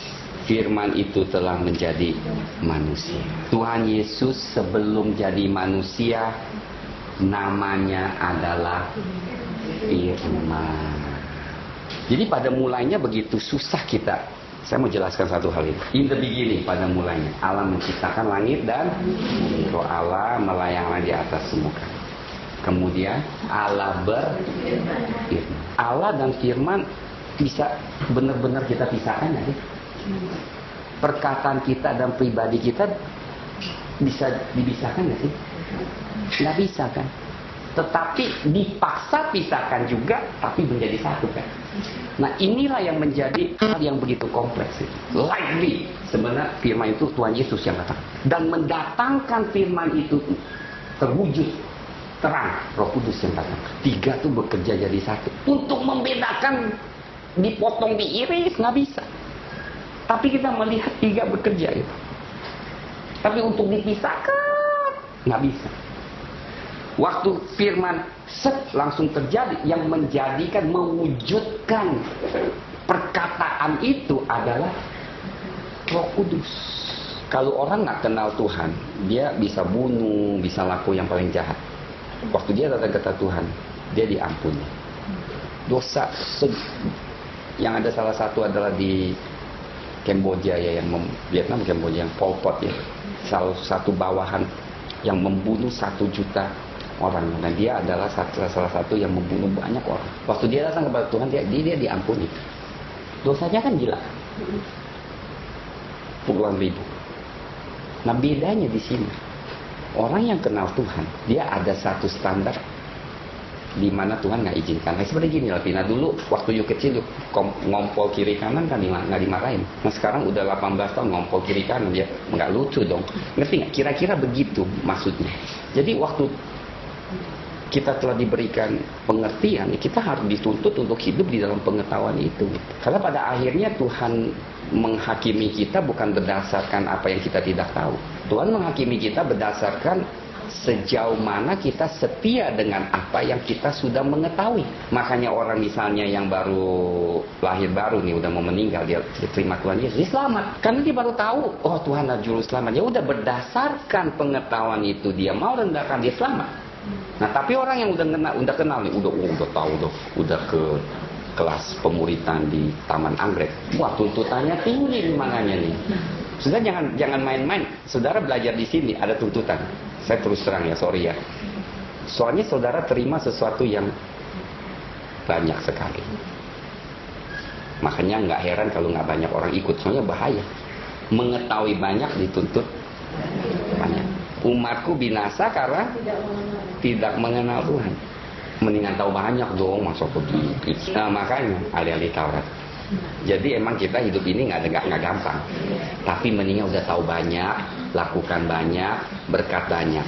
Firman itu telah menjadi manusia. Tuhan Yesus sebelum jadi manusia, namanya adalah Firman. Jadi pada mulanya begitu susah kita. Saya mau jelaskan satu hal ini. In the beginning, pada mulanya Allah menciptakan langit dan roh Allah melayang di atas semua. Kemudian Allah berfirman. Allah dan firman bisa benar-benar kita pisahkan ya? Perkataan kita dan pribadi kita bisa dipisahkan nggak sih? Nggak bisa kan? Tetapi dipaksa pisahkan juga, tapi menjadi satu kan. Nah, inilah yang menjadi hal yang begitu kompleks. Likely sebenarnya firman itu Tuhan Yesus yang datang dan mendatangkan firman itu terwujud terang, Roh Kudus yang datang. Tiga itu bekerja jadi satu. Untuk membedakan, dipotong, diiris nggak bisa. Tapi kita melihat tiga bekerja itu. Tapi untuk dipisahkan nggak bisa. Waktu firman langsung terjadi, yang menjadikan, mewujudkan perkataan itu adalah Roh Kudus. Kalau orang nggak kenal Tuhan, dia bisa bunuh, bisa laku yang paling jahat. Waktu dia datang ke Tuhan, dia diampuni. Dosa yang ada salah satu adalah di Kamboja ya, yang Vietnam, Kamboja, yang Pol Pot ya, salah satu bawahan yang membunuh 1 juta orang, dan dia adalah salah satu yang membunuh banyak orang. Waktu dia datang kepada Tuhan, dia diampuni. Dosanya kan gila, puluhan ribu. Nah, bedanya di sini, orang yang kenal Tuhan, dia ada satu standar di mana Tuhan nggak izinkan. Nah, seperti gini lah, Pina dulu waktu you kecil, ngompol kiri kanan kan nggak dimarahin. Nah, sekarang udah 18 tahun ngompol kiri kanan, dia nggak lucu dong. Ngerti nggak? Kira-kira begitu maksudnya. Jadi waktu kita telah diberikan pengertian, kita harus dituntut untuk hidup di dalam pengetahuan itu. Karena pada akhirnya Tuhan menghakimi kita bukan berdasarkan apa yang kita tidak tahu. Tuhan menghakimi kita berdasarkan sejauh mana kita setia dengan apa yang kita sudah mengetahui. Makanya orang misalnya yang baru lahir baru nih, udah mau meninggal, dia terima Tuhan Yesus, dia selamat. Karena dia baru tahu, oh Tuhan adalah juru selamat. Ya udah, berdasarkan pengetahuan itu dia mau rendahkan, dia selamat. Nah, tapi orang yang udah kenal nih, udah tahu, udah ke kelas pemuritan di Taman Anggrek. Wah, tuntutannya tinggi nih makanya nih. Sudah jangan main-main. Saudara belajar di sini ada tuntutan. Saya terus terang ya, sorry ya. Soalnya saudara terima sesuatu yang banyak sekali. Makanya nggak heran kalau nggak banyak orang ikut. Soalnya bahaya. Mengetahui banyak dituntut banyak. Umatku binasa karena tidak mengenal Tuhan. Mendingan tahu banyak dong, masa begitu. Nah, makanya alih-alih Taurat. Jadi emang kita hidup ini nggak gampang. Tapi mendingan udah tahu banyak, lakukan banyak, berkat banyak.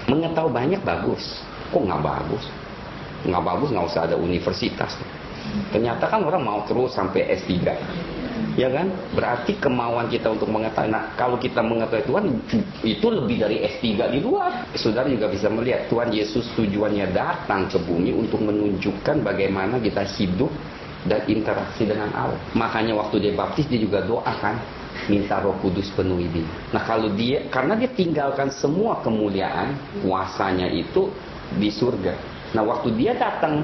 Mengetahui banyak bagus. Kok nggak bagus? Nggak bagus, nggak usah ada universitas. Ternyata kan orang mau terus sampai S3. Ya kan? Berarti kemauan kita untuk mengetahui. Nah, kalau kita mengetahui Tuhan, itu lebih dari S3 di luar. Saudara juga bisa melihat Tuhan Yesus tujuannya datang ke bumi untuk menunjukkan bagaimana kita hidup dan interaksi dengan Allah. Makanya waktu dia baptis, dia juga doakan, minta Roh Kudus penuhi dia. Nah, karena dia tinggalkan semua kemuliaan, kuasanya itu di surga. Nah, waktu dia datang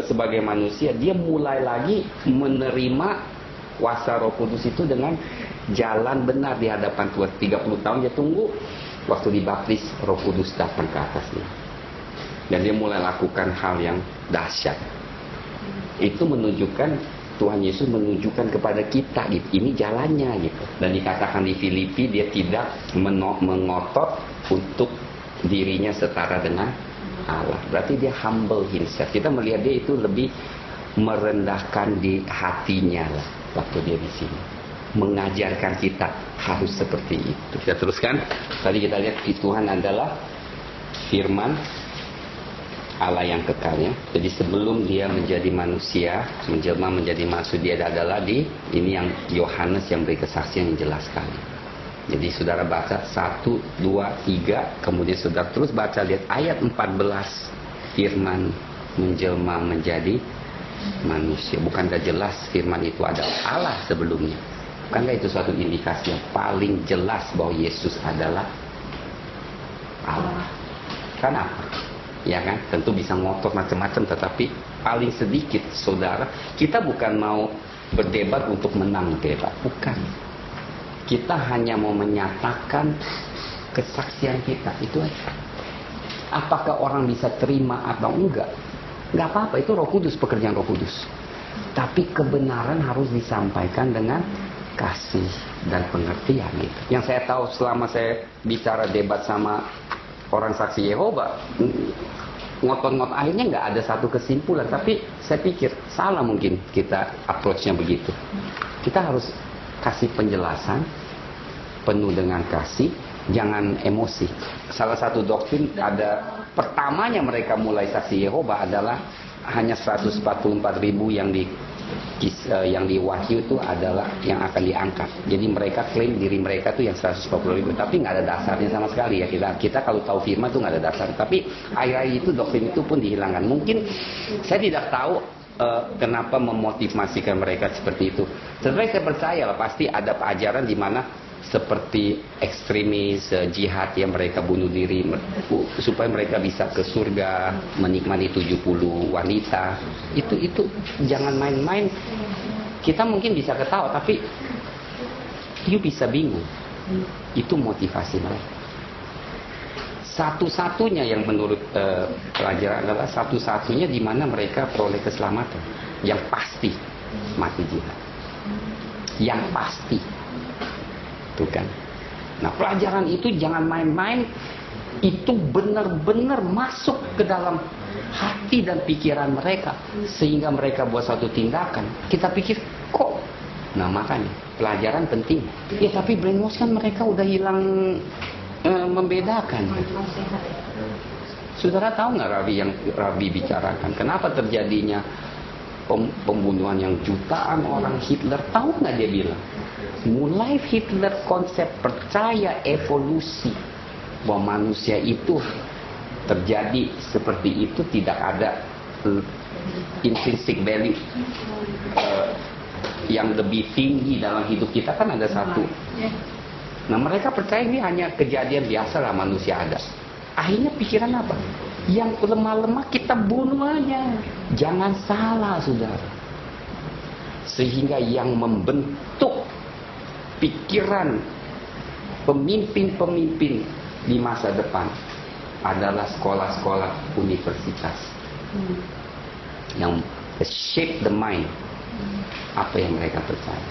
sebagai manusia, dia mulai lagi menerima kuasa Roh Kudus itu dengan jalan benar di hadapan Tuhan. 30 tahun dia tunggu, waktu dibaptis Roh Kudus datang ke atasnya. Dan dia mulai lakukan hal yang dahsyat. Itu menunjukkan, Tuhan Yesus menunjukkan kepada kita gitu, ini jalannya gitu. Dan dikatakan di Filipi, dia tidak mengotot untuk dirinya setara dengan Allah. Berarti dia humble himself. Kita melihat dia itu lebih merendahkan di hatinya lah waktu dia di sini. Mengajarkan kita harus seperti itu. Kita teruskan. Tadi kita lihat Tuhan adalah firman Allah yang kekalnya. Jadi sebelum dia menjadi manusia, menjelma menjadi manusia, dia adalah ini yang Yohanes yang beri kesaksian yang jelas sekali. Jadi saudara baca 1, 2, 3, kemudian saudara terus baca, lihat ayat 14, firman menjelma menjadi manusia. Bukankah jelas firman itu adalah Allah sebelumnya? Bukankah itu suatu indikasi yang paling jelas bahwa Yesus adalah Allah? Kenapa? Ya kan? Tentu bisa ngotot macam-macam, tetapi paling sedikit saudara, kita bukan mau berdebat untuk menang debat, bukan. Kita hanya mau menyatakan kesaksian kita, itu aja. Apakah orang bisa terima atau enggak? Enggak apa-apa, itu Roh Kudus, pekerjaan Roh Kudus. Tapi kebenaran harus disampaikan dengan kasih dan pengertian gitu. Yang saya tahu selama saya bicara debat sama orang saksi Yehova, ngotot-ngotot akhirnya nggak ada satu kesimpulan. Tapi saya pikir salah mungkin kita approach-nya begitu. Kita harus kasih penjelasan penuh dengan kasih, jangan emosi. Salah satu doktrin ada, pertamanya mereka mulai saksi Yehova adalah hanya 144.000 yang di Wahyu itu adalah yang akan diangkat. Jadi mereka klaim diri mereka itu yang 140.000, tapi nggak ada dasarnya sama sekali ya. Kita kalau tahu firman itu nggak ada dasar. Tapi akhir-akhir itu doktrin itu pun dihilangkan. Mungkin saya tidak tahu kenapa memotivasikan mereka seperti itu. Tetapi saya percaya lah pasti ada ajaran di mana seperti ekstremis jihad yang mereka bunuh diri supaya mereka bisa ke surga, menikmati 70 wanita. Itu jangan main-main. Kita mungkin bisa ketawa, tapi you bisa bingung. Itu motivasi mereka. Satu-satunya yang menurut pelajaran adalah satu-satunya di mana mereka peroleh keselamatan yang pasti mati jihad. Yang pasti. Itu kan. Nah, pelajaran itu jangan main-main. Itu benar-benar masuk ke dalam hati dan pikiran mereka sehingga mereka buat satu tindakan. Kita pikir kok. Nah, makanya pelajaran penting. Ya, tapi brainwash kan mereka udah hilang membedakan. Saudara tahu nggak yang Rabi bicarakan? Kenapa terjadinya pembunuhan yang jutaan orang Hitler? Tahu nggak dia bilang? Mulai Hitler konsep percaya evolusi, bahwa manusia itu terjadi seperti itu, tidak ada intrinsic value yang lebih tinggi dalam hidup kita, kan ada satu. Nah, mereka percaya ini hanya kejadian biasa lah, manusia ada. Akhirnya pikiran apa? Yang lemah-lemah kita bunuh aja. Jangan salah, saudara. Sehingga yang membentuk pikiran pemimpin-pemimpin di masa depan adalah sekolah-sekolah universitas. Yang shape the mind. Apa yang mereka percaya.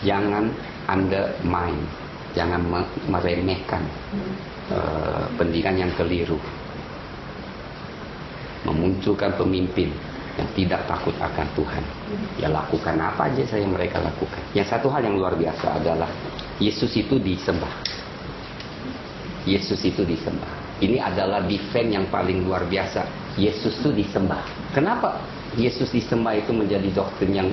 Jangan undermine, jangan meremehkan pendidikan yang keliru. Memunculkan pemimpin yang tidak takut akan Tuhan. Ya lakukan apa aja saya mereka lakukan. Yang satu hal yang luar biasa adalah Yesus itu disembah. Yesus itu disembah. Ini adalah defense yang paling luar biasa. Yesus itu disembah. Kenapa Yesus disembah itu menjadi doktrin yang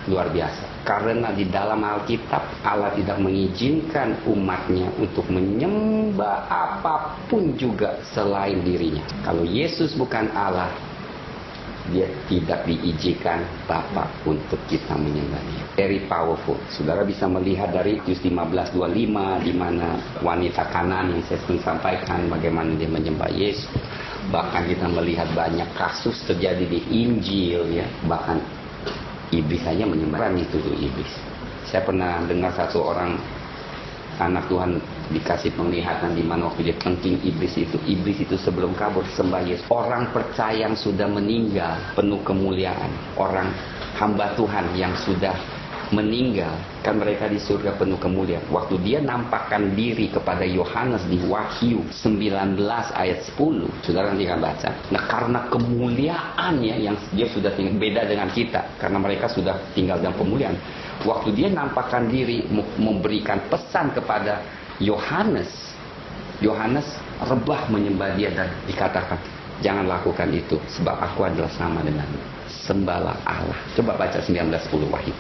luar biasa? Karena di dalam Alkitab Allah tidak mengizinkan umatnya untuk menyembah apapun juga selain dirinya. Kalau Yesus bukan Allah, dia tidak diizinkan Bapa untuk kita menyembah dia. Very powerful. Saudara bisa melihat dari Matius 15:25 di mana wanita Kanan yang saya sering sampaikan bagaimana dia menyembah Yesus. Bahkan kita melihat banyak kasus terjadi di Injil ya, bahkan iblis hanya menyembah itu tuh iblis. Saya pernah dengar satu orang anak Tuhan dikasih penglihatan di mana waktu dia kencing iblis itu sebelum kabur sembah Yesus. Orang percaya yang sudah meninggal penuh kemuliaan, orang hamba Tuhan yang sudah meninggal kan mereka di surga penuh kemuliaan. Waktu dia nampakkan diri kepada Yohanes di Wahyu 19 ayat 10, saudara nanti akan baca. Nah, karena kemuliaannya yang dia sudah beda dengan kita, karena mereka sudah tinggal dalam kemuliaan. Waktu dia nampakkan diri memberikan pesan kepada Yohanes, Yohanes rebah menyembah dia dan dikatakan, jangan lakukan itu sebab aku adalah sama denganmu. Sembahlah Allah. Coba baca 19:10 Wahyu.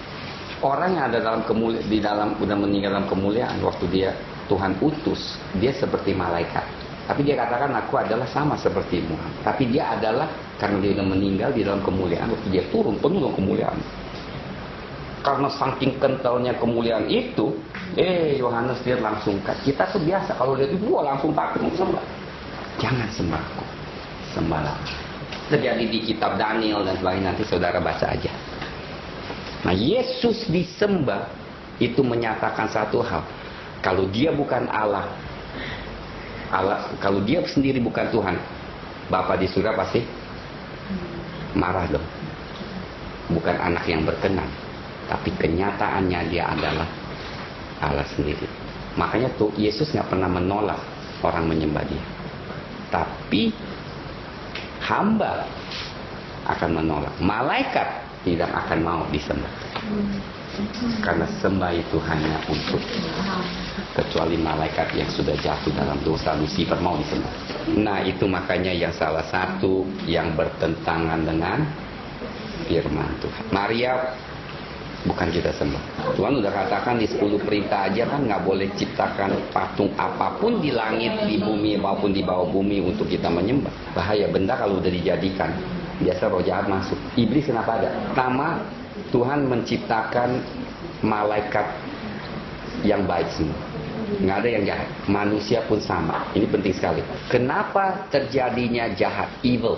Orang yang ada dalam udah meninggal dalam kemuliaan, waktu dia Tuhan utus, dia seperti malaikat. Tapi dia katakan aku adalah sama sepertimu. Tapi dia adalah karena dia sudah meninggal di dalam kemuliaan, waktu dia turun penuh dengan kemuliaan. Karena saking kentalnya kemuliaan itu, Yohanes dia langsung, kita tuh biasa kalau lihat itu langsung takut sembah. Jangan sembah, sembahlah. Terjadi di kitab Daniel dan sebagainya, nanti saudara baca aja. Nah, Yesus disembah itu menyatakan satu hal. Kalau dia bukan Allah, kalau dia sendiri bukan Tuhan, Bapa di surga pasti marah dong. Bukan anak yang berkenan, tapi kenyataannya dia adalah Allah sendiri. Makanya tuh Yesus nggak pernah menolak orang menyembah dia. Tapi hamba akan menolak. Malaikat tidak akan mau disembah. Karena sembah itu hanya untuk, kecuali malaikat yang sudah jatuh dalam dosa, Lucifer mau disembah. Nah, itu makanya yang salah satu yang bertentangan dengan firman Tuhan. Maria bukan kita sembah. Tuhan udah katakan di 10 perintah aja kan nggak boleh ciptakan patung apapun di langit, di bumi maupun di bawah bumi untuk kita menyembah. Bahaya benda kalau udah dijadikan. Biasa roh jahat masuk. Iblis kenapa ada? Pertama, Tuhan menciptakan malaikat yang baik semua. Nggak ada yang jahat. Manusia pun sama. Ini penting sekali. Kenapa terjadinya jahat? Evil.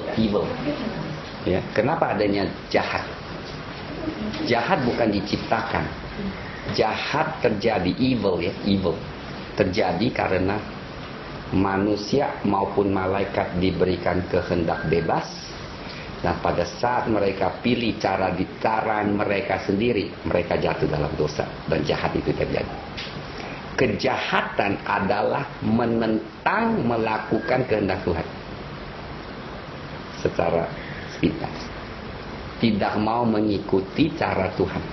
Ya, kenapa adanya jahat? Jahat bukan diciptakan. Jahat terjadi, evil ya, evil. Terjadi karena manusia maupun malaikat diberikan kehendak bebas. Nah, pada saat mereka pilih cara mereka sendiri, mereka jatuh dalam dosa dan jahat itu terjadi. Kejahatan adalah menentang melakukan kehendak Tuhan secara sepintas. Tidak mau mengikuti cara Tuhan,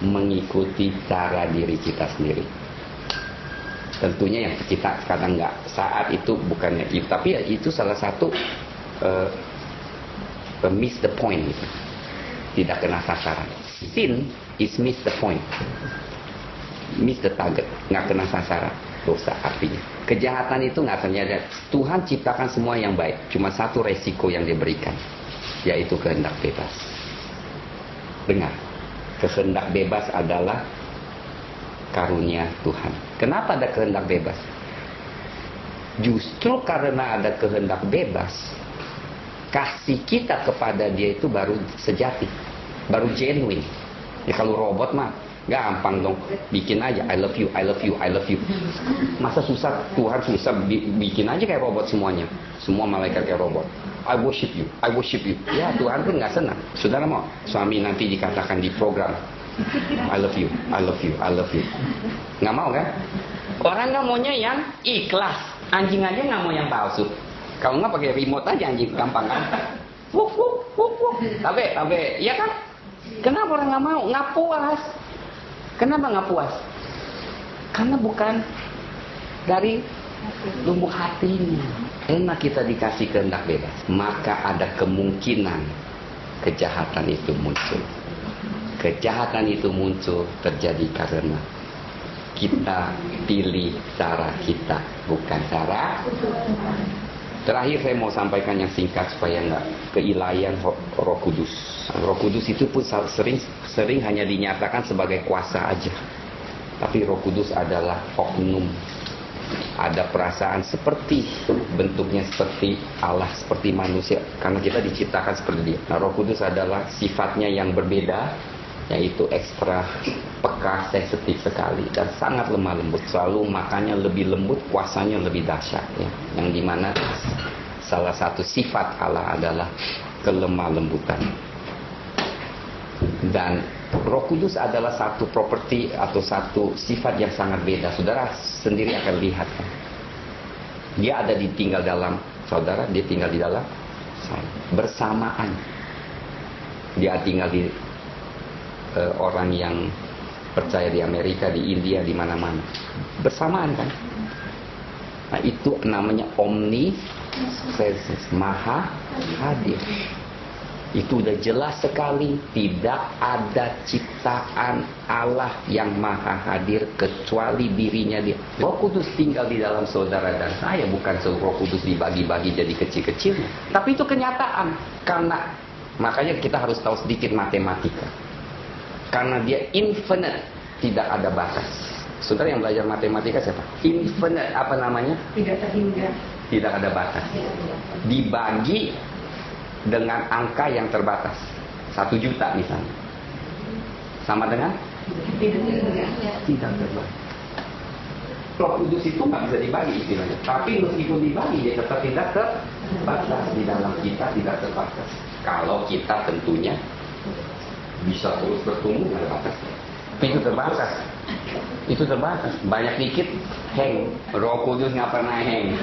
mengikuti cara diri kita sendiri. Tentunya yang kita kadang nggak saat itu bukannya itu, tapi ya itu salah satu miss the point gitu. Tidak kena sasaran. Sin is miss the point, miss the target, nggak kena sasaran. Dosa artinya kejahatan itu nggak terjadi. Tuhan ciptakan semua yang baik, cuma satu resiko yang dia berikan, yaitu kehendak bebas. Dengar, kehendak bebas adalah karunia Tuhan. Kenapa ada kehendak bebas? Justru karena ada kehendak bebas, kasih kita kepada dia itu baru sejati, baru genuine. Ya kalau robot mah gampang dong, bikin aja I love you, I love you, I love you. Masa susah? Tuhan susah, bikin aja kayak robot semuanya. Semua malaikat kayak robot. I worship you, I worship you. Ya Tuhan pun nggak senang. Saudara mau suami nanti dikatakan di program I love you, I love you, I love you. Nggak mau kan? Orang nggak maunya yang ikhlas. Anjing aja nggak mau yang palsu. Kalau nggak pakai remote aja anjing, gampang kan? Wuk wuk wuk wuk. Tapi, ya kan? Kenapa orang nggak mau? Nggak puas. Kenapa nggak puas? Karena bukan dari lubuk hatinya. Enak kita dikasih kehendak bebas, maka ada kemungkinan kejahatan itu muncul. Kejahatan itu muncul terjadi karena kita pilih cara kita, bukan cara. Terakhir saya mau sampaikan yang singkat supaya nggak keilahian Roh Kudus. Roh Kudus itu pun sering hanya dinyatakan sebagai kuasa aja. Tapi Roh Kudus adalah oknum. Ada perasaan seperti, bentuknya seperti Allah, seperti manusia. Karena kita diciptakan seperti dia. Nah, Roh Kudus adalah sifatnya yang berbeda, yaitu ekstra peka, sensitif sekali dan sangat lemah lembut. Selalu makanya lebih lembut, kuasanya lebih dahsyat ya. Yang dimana salah satu sifat Allah adalah kelemah lembutan. Dan Roh Kudus adalah satu properti atau satu sifat yang sangat beda. Saudara sendiri akan lihat kan? Dia ada tinggal dalam saudara, dia tinggal di dalam saya. Bersamaan. Dia tinggal di orang yang percaya di Amerika, di India, di mana-mana. Bersamaan kan? Nah, itu namanya omnipresence, maha hadir. Itu udah jelas sekali, tidak ada ciptaan Allah yang maha hadir kecuali dirinya dia. Roh Kudus tinggal di dalam saudara dan saya, bukan Roh Kudus dibagi-bagi jadi kecil-kecil. Tapi itu kenyataan. Karena makanya kita harus tahu sedikit matematika. Karena dia infinite, tidak ada batas. Saudara yang belajar matematika siapa? Infinite, apa namanya? Tidak terhingga. Tidak ada batas. Dibagi dengan angka yang terbatas. 1 juta misalnya. Sama dengan? Tidak terbatas. Roh Kudus itu nggak bisa dibagi istilahnya. Tapi meskipun dibagi, dia tetap tidak terbatas. Di dalam kita tidak terbatas. Kalau kita tentunya bisa terus bertumbuh, nggak ada batas. Tapi itu terbatas. Itu terbatas. Banyak dikit hang. Roh Kudus nggak pernah hang.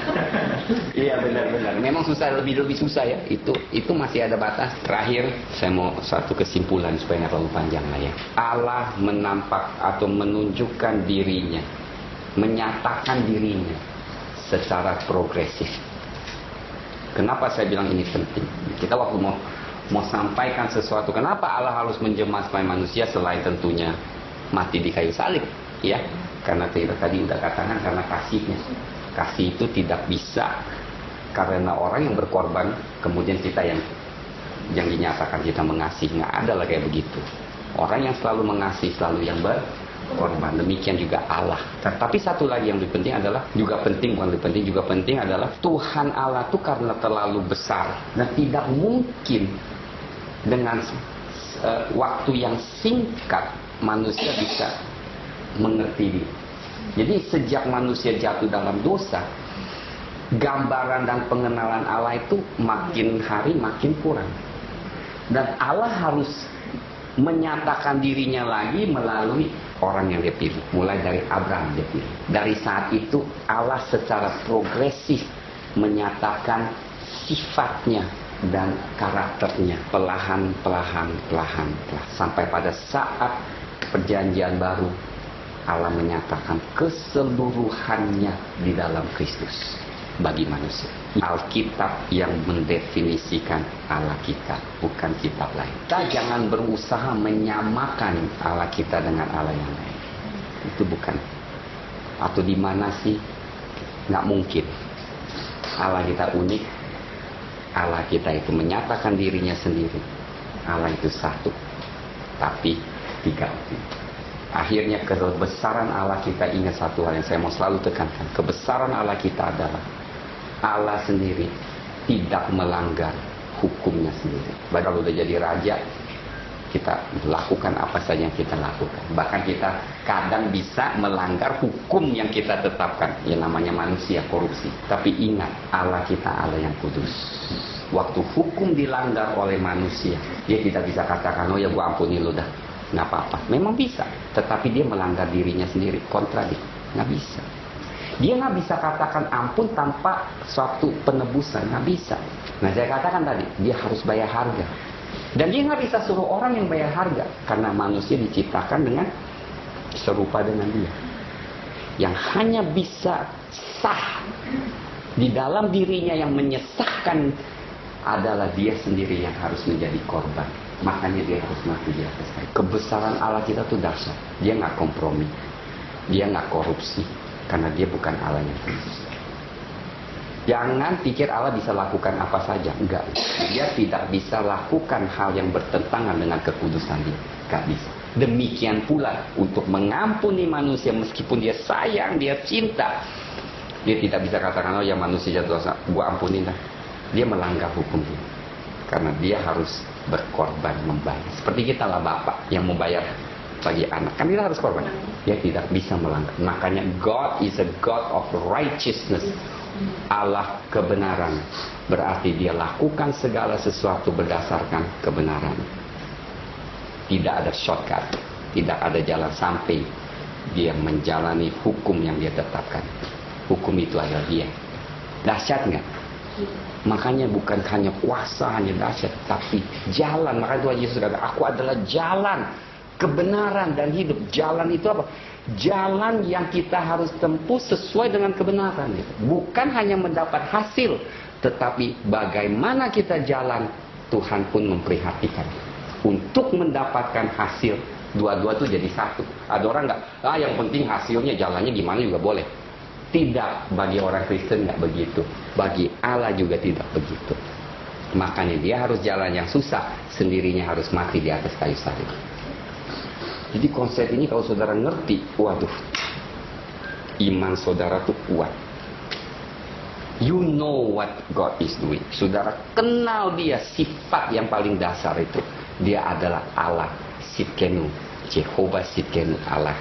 Iya benar-benar. Memang susah, lebih susah ya. Itu masih ada batas. Terakhir saya mau satu kesimpulan supaya nggak terlalu panjang lah ya. Allah menampak atau menunjukkan dirinya, menyatakan dirinya secara progresif. Kenapa saya bilang ini penting? Kita waktu mau sampaikan sesuatu, kenapa Allah harus menjemah supaya manusia selain tentunya mati di kayu salib, ya? Karena kita tadi udah katakan karena kasihnya. Kasih itu tidak bisa karena orang yang berkorban kemudian kita yang dinyatakan kita mengasihi. Nggak ada lah kayak begitu. Orang yang selalu mengasihi selalu yang berkorban. Demikian juga Allah. Tapi satu lagi yang lebih penting adalah, juga penting, bukan lebih penting, juga penting adalah Tuhan Allah itu karena terlalu besar dan tidak mungkin dengan waktu yang singkat manusia bisa mengerti dia. Jadi sejak manusia jatuh dalam dosa, gambaran dan pengenalan Allah itu makin hari makin kurang. Dan Allah harus menyatakan dirinya lagi melalui orang yang dia pilih. Mulai dari Abraham dia pilih. Dari saat itu Allah secara progresif menyatakan sifatnya dan karakternya perlahan sampai pada saat perjanjian baru Allah menyatakan keseluruhannya di dalam Kristus bagi manusia. Alkitab yang mendefinisikan Allah kita, bukan kitab lain. Kita jangan berusaha menyamakan Allah kita dengan Allah yang lain. Itu bukan. Atau di mana sih? Nggak mungkin. Allah kita unik. Allah kita itu menyatakan dirinya sendiri. Allah itu satu, tapi tiga. Akhirnya kebesaran Allah kita, ingat satu hal yang saya mau selalu tekankan. Kebesaran Allah kita adalah Allah sendiri tidak melanggar hukumnya sendiri. Bahkan udah jadi raja, kita lakukan apa saja yang kita lakukan. Bahkan kita kadang bisa melanggar hukum yang kita tetapkan. Yang namanya manusia, korupsi. Tapi ingat, Allah kita Allah yang kudus. Waktu hukum dilanggar oleh manusia, dia tidak bisa katakan, oh ya gua ampuni lu dah, nggak apa-apa. Memang bisa, tetapi dia melanggar dirinya sendiri, kontradik. Nggak bisa. Dia nggak bisa katakan ampun tanpa suatu penebusan, nggak bisa. Nah, saya katakan tadi, dia harus bayar harga. Dan dia nggak bisa suruh orang yang bayar harga, karena manusia diciptakan dengan serupa dengan dia. Yang hanya bisa sah di dalam dirinya yang menyesahkan adalah dia sendiri yang harus menjadi korban. Makanya dia harus mati di atas kayu. Kebesaran Allah kita tuh dahsyat. Dia nggak kompromi, dia nggak korupsi, karena dia bukan Allah yang kudus. Jangan pikir Allah bisa lakukan apa saja. Enggak. Dia tidak bisa lakukan hal yang bertentangan dengan kekudusan dia. Enggak bisa. Demikian pula untuk mengampuni manusia meskipun dia sayang, dia cinta. Dia tidak bisa katakan, oh ya manusia jatuh dosa, gua ampunin lah. Dia melanggar hukum dia. Karena dia harus berkorban membayar. Seperti kita lah bapak yang membayar bagi anak. Kan kita harus korban. Dia tidak bisa melanggar. Makanya God is a God of righteousness. Allah kebenaran. Berarti dia lakukan segala sesuatu berdasarkan kebenaran. Tidak ada shortcut. Tidak ada jalan samping. Dia menjalani hukum yang dia tetapkan. Hukum itu adalah dia. Dahsyat nggak? Makanya bukan hanya kuasa, hanya dahsyat, tapi jalan. Makanya Tuhan Yesus kata, aku adalah jalan, kebenaran dan hidup. Jalan itu apa? Jalan yang kita harus tempuh sesuai dengan kebenaran. Bukan hanya mendapat hasil, tetapi bagaimana kita jalan, Tuhan pun memperhatikan. Untuk mendapatkan hasil, dua-dua itu jadi satu. Ada orang nggak, yang penting hasilnya, jalannya gimana juga boleh. Tidak, bagi orang Kristen nggak begitu. Bagi Allah juga tidak begitu. Makanya dia harus jalan yang susah, sendirinya harus mati di atas kayu salib. Jadi konsep ini kalau saudara ngerti, waduh, iman saudara tuh kuat. You know what God is doing. Saudara kenal dia, sifat yang paling dasar itu. Dia adalah Allah Sidkenu, Jehovah Sidkenu, Allah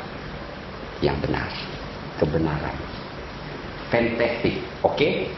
yang benar, kebenaran. Fantastic, oke?